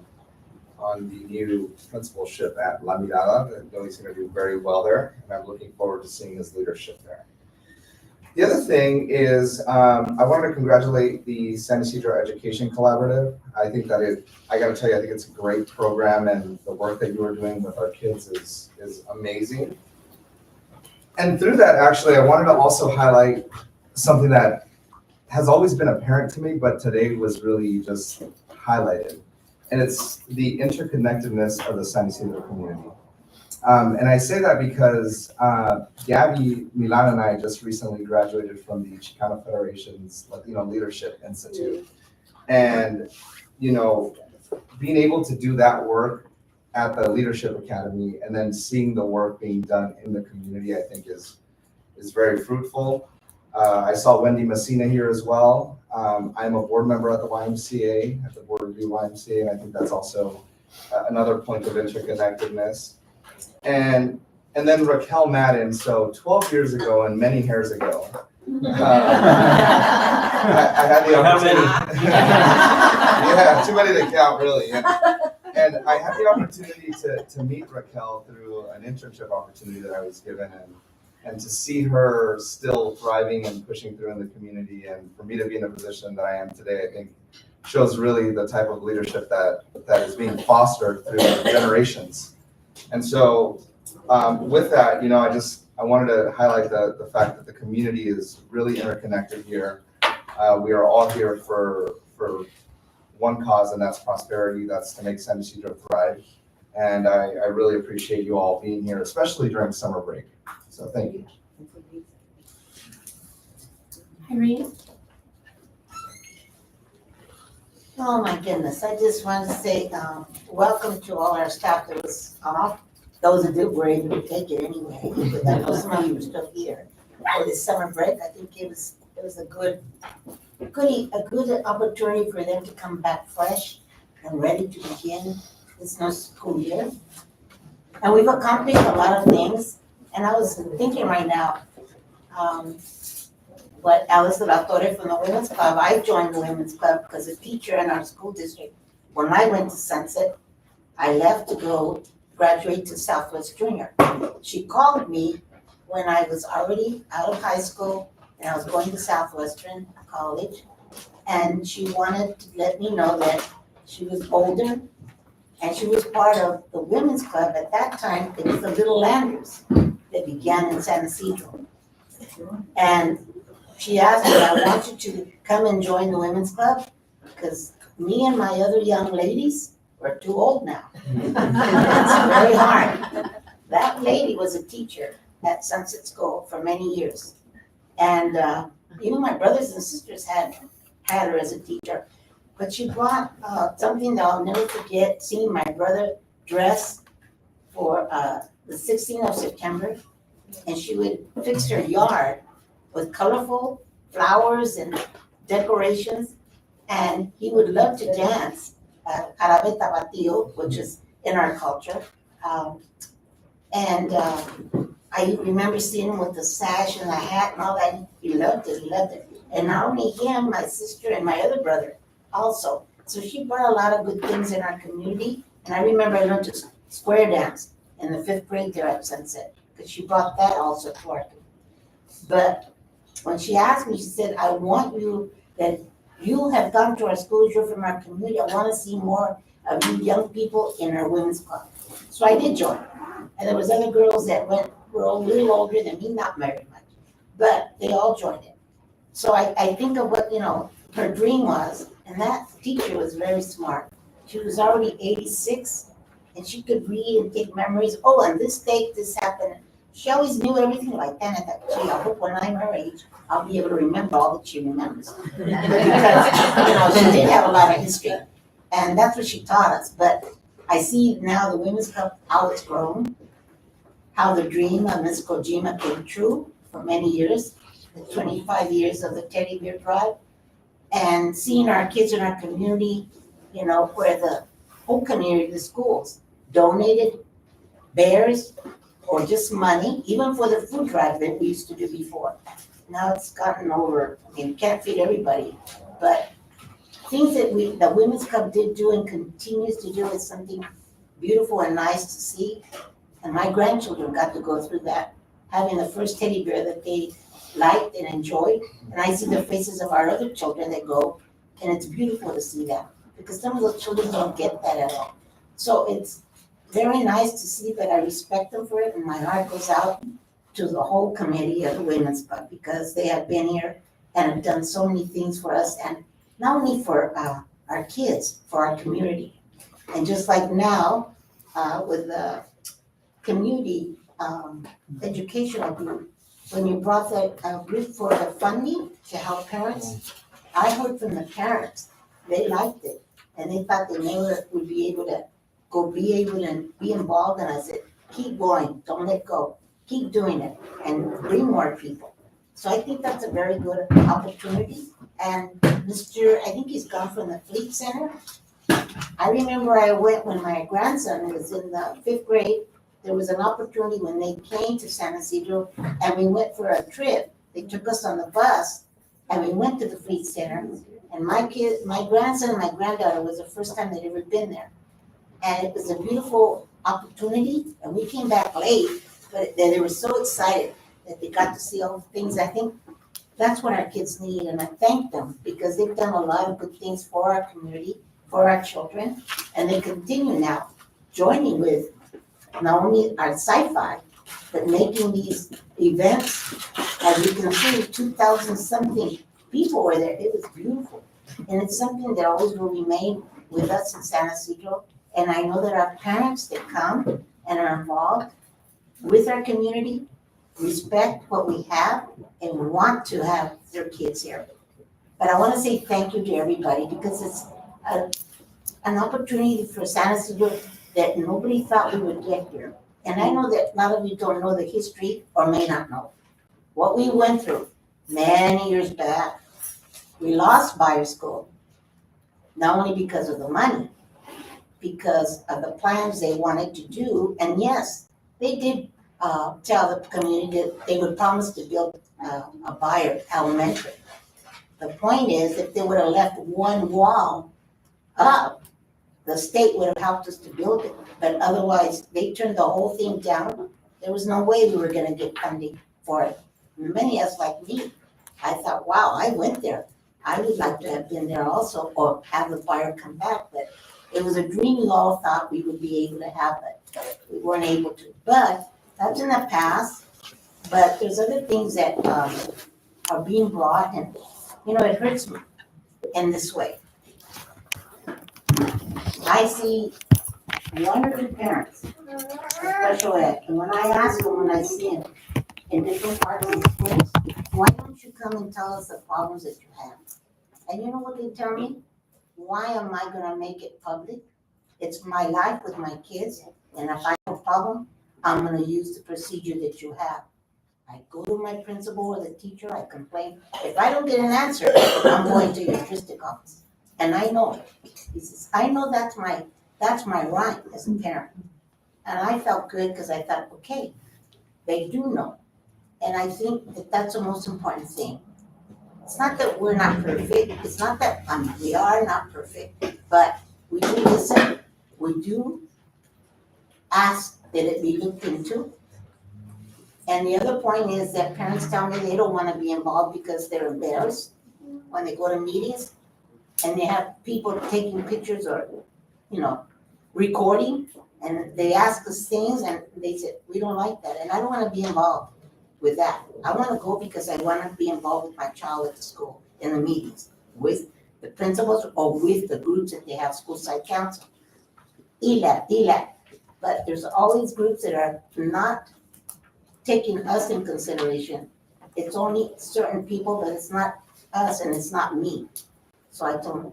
Speaker 6: the new principalship at La Mirada. I know he's going to do very well there, and I'm looking forward to seeing his leadership there. The other thing is, I wanted to congratulate the San Ysidro Education Collaborative. I think that I gotta tell you, I think it's a great program, and the work that you are doing with our kids is amazing. And through that, actually, I wanted to also highlight something that has always been apparent to me, but today was really just highlighted. And it's the interconnectedness of the San Ysidro community. And I say that because Gabby, Milan, and I just recently graduated from the Chicano Federation's Latino Leadership Institute. And, you know, being able to do that work at the Leadership Academy and then seeing the work being done in the community, I think is very fruitful. I saw Wendy Messina here as well. I'm a board member at the YMCA, at the Board Review YMCA, and I think that's also another point of interconnectedness. And then Raquel Madden, so 12 years ago and many hairs ago, I had the opportunity. Yeah, too many to count, really. And I had the opportunity to meet Raquel through an internship opportunity that I was given, and to see her still thriving and pushing through in the community, and for me to be in the position that I am today, I think shows really the type of leadership that is being fostered through generations. And so with that, you know, I wanted to highlight the fact that the community is really interconnected here. We are all here for one cause, and that's prosperity. That's to make San Ysidro thrive. And I really appreciate you all being here, especially during summer break. So thank you.
Speaker 13: Irene? Oh my goodness, I just want to say welcome to all our staff that was off. Those that were able to take it anyway, but I know some of you were still here for this summer break. I think it was a good opportunity for them to come back fresh and ready to begin this new school year. And we've accomplished a lot of things. And I was thinking right now, what Alice Torre from the Women's Club, I joined the Women's Club because a teacher in our school district, when I went to Sunset, I left to go graduate to Southwest Junior. She called me when I was already out of high school and I was going to Southwestern College. And she wanted to let me know that she was older and she was part of the Women's Club. At that time, it was the Little Landers that began in San Ysidro. And she asked me, I want you to come and join the Women's Club because me and my other young ladies, we're too old now. It's very hard. That lady was a teacher at Sunset School for many years. And even my brothers and sisters had her as a teacher. But she brought something that I'll never forget, seeing my brother dress for the 16th of September. And she would fix her yard with colorful flowers and decorations. And he would love to dance Jarabe Tapatío, which is in our culture. I remember seeing him with the sash and the hat and all that. He loved it. And not only him, my sister and my other brother also. So she brought a lot of good things in our community. And I remember I learned to square dance in the 5th grade there at Sunset, because she brought that also to our community. But when she asked me, she said, I want you, that you have gone to our schools, you're from our community, I want to see more of you young people in our women's club. So I did join. And there was other girls that were a little older than me, not very much, but they all joined it. So I think of what, her dream was, and that teacher was very smart. She was already 86, and she could read and take memories. Oh, on this date, this happened. She always knew everything like that. And I thought, gee, I hope when I'm her age, I'll be able to remember all that she remembers. Because, she did have a lot of history. And that's what she taught us. But I see now the Women's Club, how it's grown, how the dream of Ms. Kojima came true for many years, the 25 years of the Teddy Bear Drive, and seeing our kids in our community, where the whole community, the schools, donated bears or just money, even for the food drive that we used to do before. now it's gotten over, I mean, can't feed everybody, but things that the Women's Club did do and continues to do is something beautiful and nice to see. And my grandchildren got to go through that, having the first teddy bear that they liked and enjoyed. And I see the faces of our other children that go, and it's beautiful to see that, because some of those children don't get that at all. So it's very nice to see that. I respect them for it, and my heart goes out to the whole committee of the Women's Club, because they have been here and have done so many things for us, and not only for our kids, for our community. And just like now, with the community educational group, when you brought that group for the funding to help parents, I heard from the parents, they liked it, and they thought they never would be able to be involved, and I said, keep going, don't let go, keep doing it, and bring more people. So I think that's a very good opportunity. And I think he's gone from the Fleet Center. I remember I went when my grandson was in the 5th grade. There was an opportunity when they came to San Isidro, and we went for a trip. They took us on the bus, and we went to the Fleet Center. And my grandson and my granddaughter was the first time they'd ever been there. And it was a beautiful opportunity, and we came back late, but they were so excited that they got to see all the things. I think that's what our kids need, and I thank them, because they've done a lot of good things for our community, for our children, and they continue now joining with not only our sci-fi, but making these events. As you can see, 2,000 something people were there. It was beautiful, and it's something that always will remain with us in San Isidro. And I know that our parents that come and are involved with our community respect what we have and want to have their kids here. But I want to say thank you to everybody, because it's an opportunity for San Isidro that nobody thought we would get here. And I know that a lot of you don't know the history or may not know what we went through many years back. We lost Buyer School, not only because of the money, because of the plans they wanted to do. And yes, they did tell the community that they would promise to build a Buyer Elementary. The point is, if they would have left one wall up, the state would have helped us to build it. But otherwise, they turned the whole thing down. There was no way we were going to get funding for it. Many of us, like me, I thought, wow, I went there. I would like to have been there also, or have the Buyer come back. But it was a dream we all thought we would be able to have it. We weren't able to. But that's in the past. But there's other things that are being brought, and it hurts me in this way. I see one or two parents in special ed, and when I ask them, when I see them in different parts of the schools, why don't you come and tell us the problems that you have? And you know what they tell me? Why am I gonna make it public? It's my life with my kids, and if I have a problem, I'm gonna use the procedure that you have. I go to my principal or the teacher, I complain. If I don't get an answer, I'm going to your district office. And I know it. He says, I know that's my right as a parent. And I felt good, because I thought, okay, they do know. And I think that that's the most important thing. It's not that we're not perfect. It's not that we are not perfect, but we do listen. We do ask that it be looked into. And the other point is that parents tell me they don't want to be involved because they're embarrassed when they go to meetings and they have people taking pictures or, recording, and they ask us things and they said, we don't like that. And I don't want to be involved with that. I want to go because I want to be involved with my child at the school in the meetings with the principals or with the groups that they have, school site council, ELAT. But there's always groups that are not taking us in consideration. It's only certain people, but it's not us and it's not me. So I told them,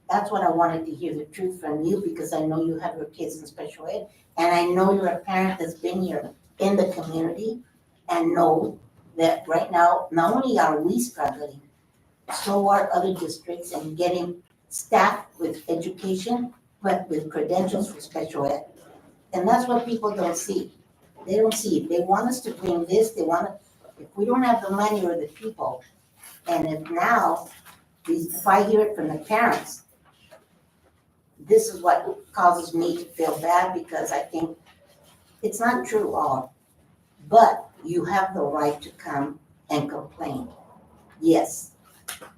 Speaker 13: that's what I wanted to hear the truth from you, because I know you have your kids in special ed, and I know you're a parent that's been here in the community and know that right now, not only are we struggling, so are other districts in getting staff with education, but with credentials for special ed. And that's what people don't see. They don't see it. They want us to bring this, they want to If we don't have the money or the people, and if I hear it from the parents, this is what causes me to feel bad, because I think it's not true all, but you have the right to come and complain. Yes,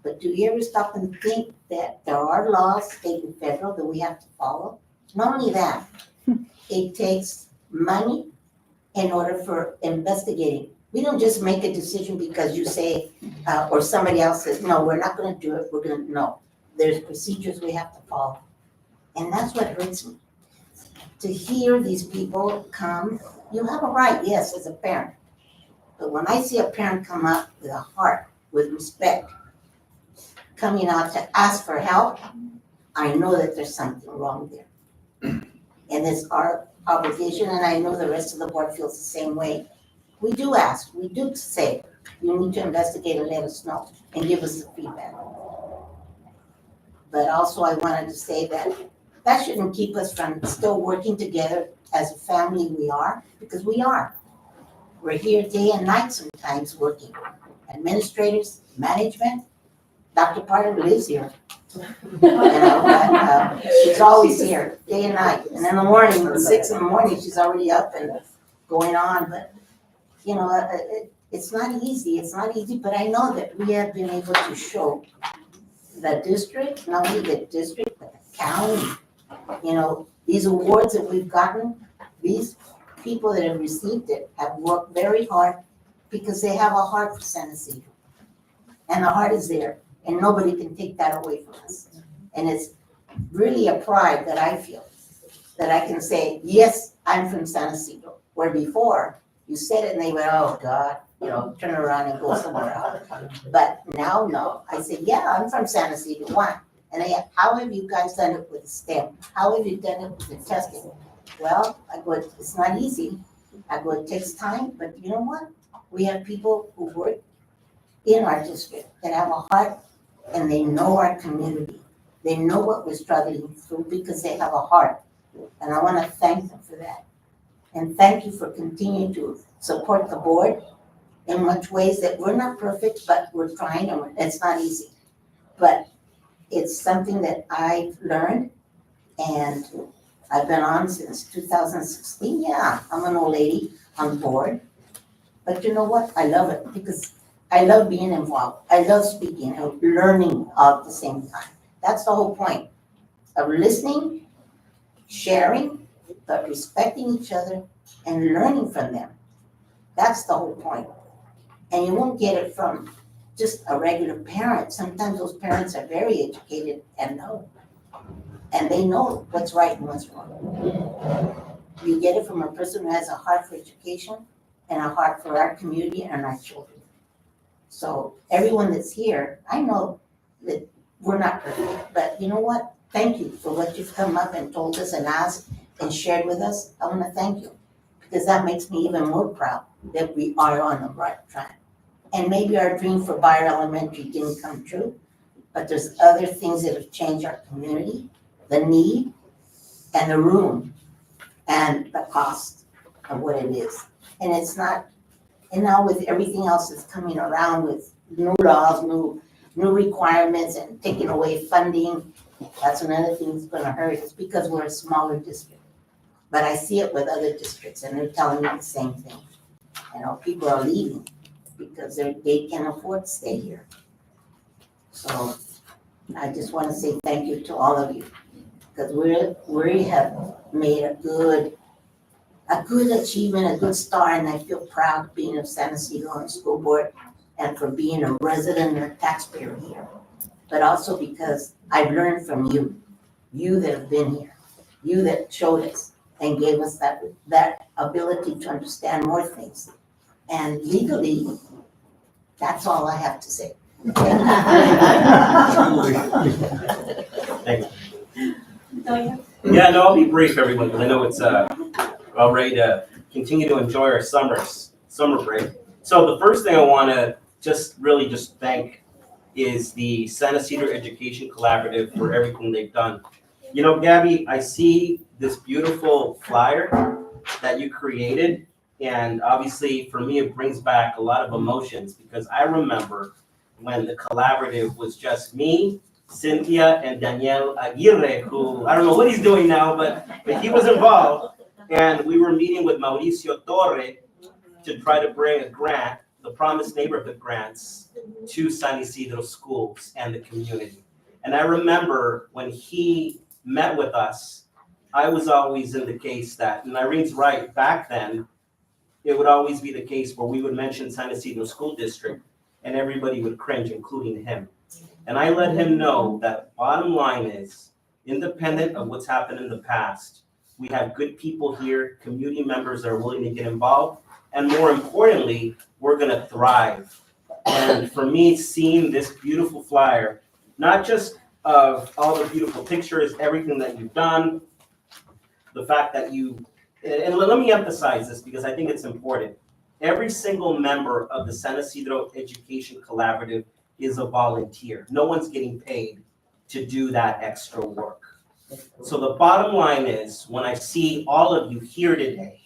Speaker 13: but do you ever stop and think that there are laws, state and federal, that we have to follow? Not only that, it takes money in order for investigating. We don't just make a decision because you say, or somebody else says, no, we're not gonna do it, no. There's procedures we have to follow. And that's what hurts me. To hear these people come, you have a right, yes, as a parent. But when I see a parent come up with a heart, with respect, coming out to ask for help, I know that there's something wrong there. And it's our obligation, and I know the rest of the board feels the same way. We do ask, we do say, you need to investigate and let us know and give us the feedback. But also I wanted to say that shouldn't keep us from still working together as a family we are, because we are. We're here day and night sometimes working. Administrators, management, Dr. Parker lives here. She's always here, day and night. And in the morning, at 6 a.m, she's already up and going on. But, it's not easy, but I know that we have been able to show the district, not only the district, but the county, these awards that we've gotten, these people that have received it have worked very hard because they have a heart for San Ysidro. And the heart is there, and nobody can take that away from us. And it's really a pride that I feel, that I can say, yes, I'm from San Ysidro, where before you said it and they went, oh God, turn around and go somewhere else. But now, no, I say, yeah, I'm from San Ysidro, why? And how have you guys done it with the STEM? How have you done it with the testing? Well, I go, it's not easy. I go, it takes time, but you know what? We have people who work in our district that have a heart, and they know our community. They know what we're struggling through because they have a heart. And I want to thank them for that. And thank you for continuing to support the board in much ways that we're not perfect, but we're trying, and it's not easy. But it's something that I've learned, and I've been on since 2016. Yeah, I'm an old lady on board. But you know what? I love it because I love being involved. I love speaking and learning all at the same time. That's the whole point of listening, sharing, but respecting each other and learning from them. That's the whole point. And you won't get it from just a regular parent. Sometimes those parents are very educated and know. And they know what's right and what's wrong. You get it from a person who has a heart for education and a heart for our community and our children. So everyone that's here, I know that we're not perfect, but you know what? Thank you for what you've come up and told us and asked and shared with us. I want to thank you because that makes me even more proud that we are on the right track. And maybe our dream for Bayer Elementary didn't come true, but there's other things that have changed our community, the need and the room and the cost of what it is. And it's not, and now with everything else that's coming around with new laws, new requirements and taking away funding, that's another thing that's gonna hurt. It's because we're a smaller district. But I see it with other districts and they're telling me the same thing. People are leaving because they can't afford to stay here. So I just want to say thank you to all of you because we have made a good achievement, a good start, and I feel proud being of San Ysidro on the school board and for being a resident or taxpayer here. But also because I've learned from you that have been here, you that showed us and gave us that ability to understand more things. And legally, that's all I have to say.
Speaker 14: Thank you. Yeah, no, I'll be brief, everyone, because I know it's all ready to continue to enjoy our summer break. So the first thing I want to just thank is the San Ysidro Education Collaborative for everything they've done. Gabby, I see this beautiful flyer that you created, And obviously, for me, it brings back a lot of emotions because I remember when the collaborative was just me, Cynthia, and Daniel Aguirre, who I don't know what he's doing now, but he was involved. And we were meeting with Mauricio Torre to try to bring a grant, the Promised Neighborhood grants, to San Isidro schools and the community. And I remember when he met with us, I was always in the case that, and Irene's right, back then, it would always be the case where we would mention San Isidro School District and everybody would cringe, including him. And I let him know that bottom line is, independent of what's happened in the past, we have good people here, community members that are willing to get involved, and more importantly, we're gonna thrive. And for me, seeing this beautiful flyer, not just of all the beautiful pictures, everything that you've done, the fact that you, and let me emphasize this because I think it's important. Every single member of the San Isidro Education Collaborative is a volunteer. No one's getting paid to do that extra work. So the bottom line is, when I see all of you here today,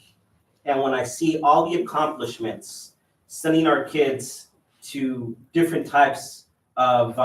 Speaker 14: and when I see all the accomplishments, sending our kids to different types of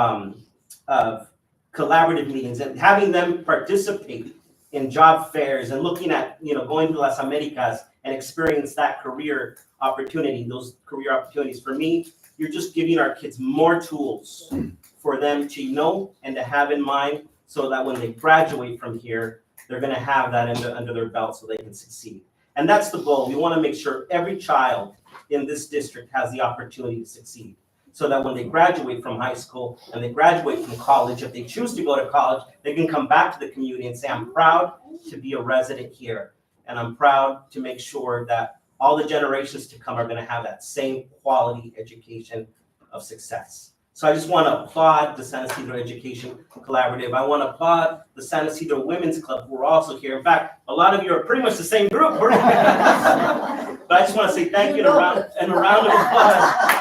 Speaker 14: collaborative meetings and having them participate in job fairs and looking at, going to Las Americas and experience that career opportunity, those career opportunities. For me, you're just giving our kids more tools for them to know and to have in mind so that when they graduate from here, they're gonna have that under their belt so they can succeed. And that's the goal. We wanna make sure every child in this district has the opportunity to succeed. So that when they graduate from high school and they graduate from college, if they choose to go to college, they can come back to the community and say, I'm proud to be a resident here. And I'm proud to make sure that all the generations to come are gonna have that same quality education of success. So I just wanna applaud the San Isidro Education Collaborative. I wanna applaud the San Isidro Women's Club, who are also here. In fact, a lot of you are pretty much the same group. But I just wanna say thank you and a round of applause.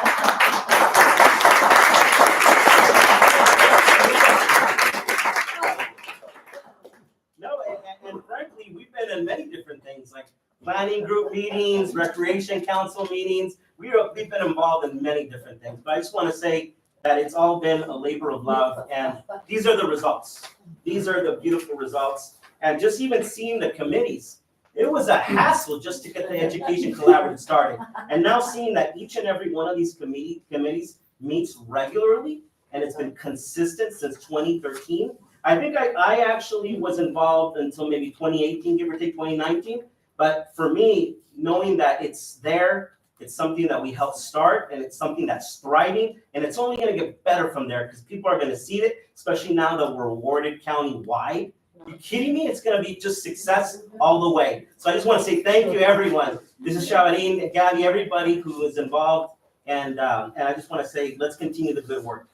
Speaker 14: And frankly, we've been in many different things, like planning group meetings, recreation council meetings. We've been involved in many different things. But I just want to say that it's all been a labor of love, and these are the results. These are the beautiful results. And just even seeing the committees, it was a hassle just to get the Education Collaborative started. And now seeing that each and every one of these committees meets regularly, and it's been consistent since 2013. I think I actually was involved until maybe 2018, give or take 2019. But for me, knowing that it's there, it's something that we helped start, and it's something that's thriving, and it's only gonna get better from there because people are gonna see it, especially now that we're awarded county-wide. Are you kidding me? It's gonna be just success all the way. So I just wanna say thank you, everyone. This is Shavarin, Gabby, everybody who is involved, and I just wanna say, let's continue the good work.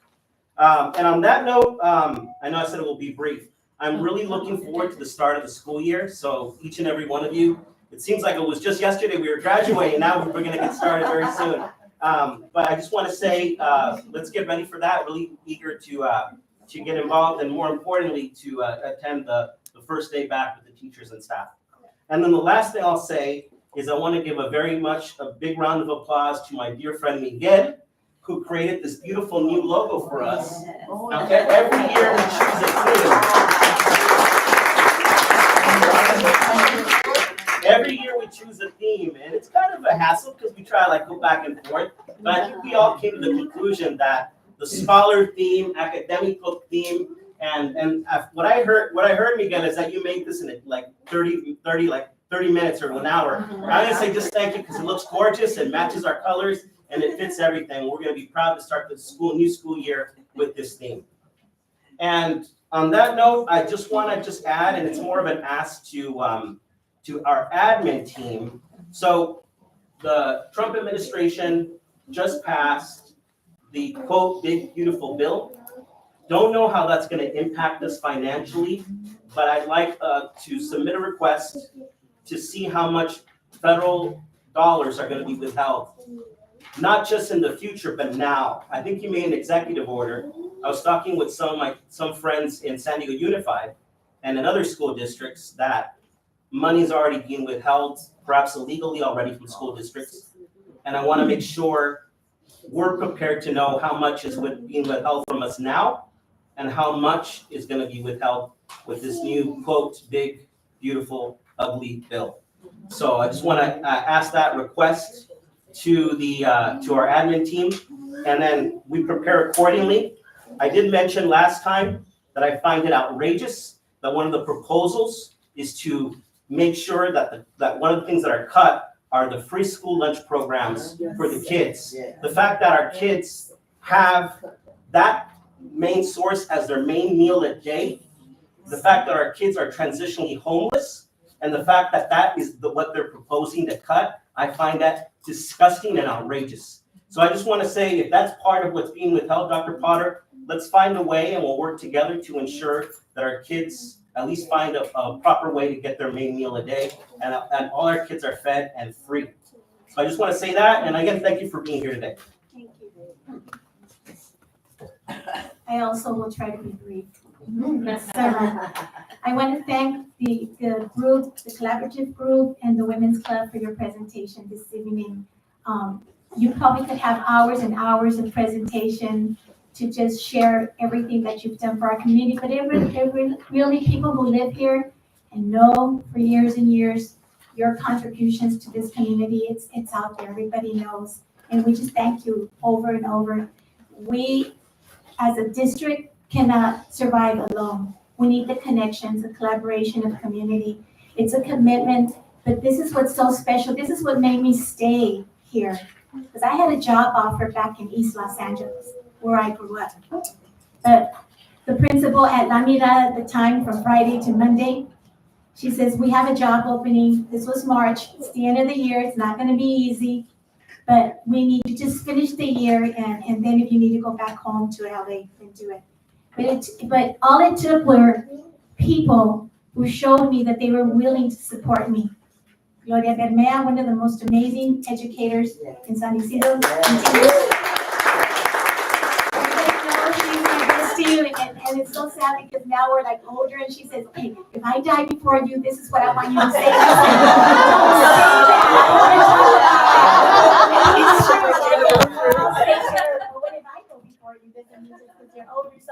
Speaker 14: And on that note, I know I said it will be brief. I'm really looking forward to the start of the school year. So each and every one of you, it seems like it was just yesterday we were graduating. Now we're going to get started very soon. But I just want to say, let's get ready for that. Really eager to get involved, and more importantly, to attend the first day back with the teachers and staff. And then the last thing I'll say is I want to give a big round of applause to my dear friend Miguel, who created this beautiful new logo for us. Now, every year we choose a theme. Every year we choose a theme, and it's kind of a hassle because we try to go back and forth. But I think we all came to the conclusion that the scholar theme, academical theme, and what I heard, Miguel, is that you made this in 30 minutes or 1 hour. I'm gonna say just thank you because it looks gorgeous, it matches our colors, and it fits everything. We're going to be proud to start the new school year with this theme. And on that note, I just want to add, and it's more of an ask to our admin team. So the Trump administration just passed the quote, big, beautiful bill. Don't know how that's going to impact us financially, but I'd like to submit a request to see how much federal dollars are going to be withheld. Not just in the future, but now. I think you made an executive order. I was talking with some friends in San Diego Unified and in other school districts that money's already being withheld, perhaps illegally already from school districts. And I want to make sure we're prepared to know how much is being withheld from us now and how much is going to be withheld with this new, quote, big, beautiful, ugly bill. So I just want to ask that request to our admin team, and then we prepare accordingly. I did mention last time that I find it outrageous that one of the proposals is to make sure that one of the things that are cut are the free school lunch programs for the kids. The fact that our kids have that main source as their main meal a day, the fact that our kids are transitionally homeless, and the fact that that is what they're proposing to cut, I find that disgusting and outrageous. So I just want to say, if that's part of what's being withheld, Dr. Potter, let's find a way and we'll work together to ensure that our kids at least find a proper way to get their main meal a day, and all our kids are fed and free. So I just want to say that, and again, thank you for being here today.
Speaker 8: Thank you. I also will try to be brief. I want to thank the group, the collaborative group, and the Women's Club for your presentation this evening. You probably could have hours and hours of presentation to just share everything that you've done for our community, but really people who live here and know for years and years your contributions to this community, it's out there, everybody knows. And we just thank you over and over. We, as a district, cannot survive alone. We need the connections, the collaboration of community. It's a commitment, but this is what's so special. This is what made me stay here. Because I had a job offer back in East Los Angeles, where I grew up. But the principal at La Mira at the time, from Friday to Monday, she says, we have a job opening. This was March. It's the end of the year. It's not going to be easy. But we need to just finish the year, and then if you need to go back home to LA, then do it. But all it took were people who showed me that they were willing to support me. Gloria Bermea, one of the most amazing educators in San Isidro. And it's so sad because now we're like older, and she says, okay, if I die before you, this is what I want you to say. It's true. But what if I go before you? Then because you're older.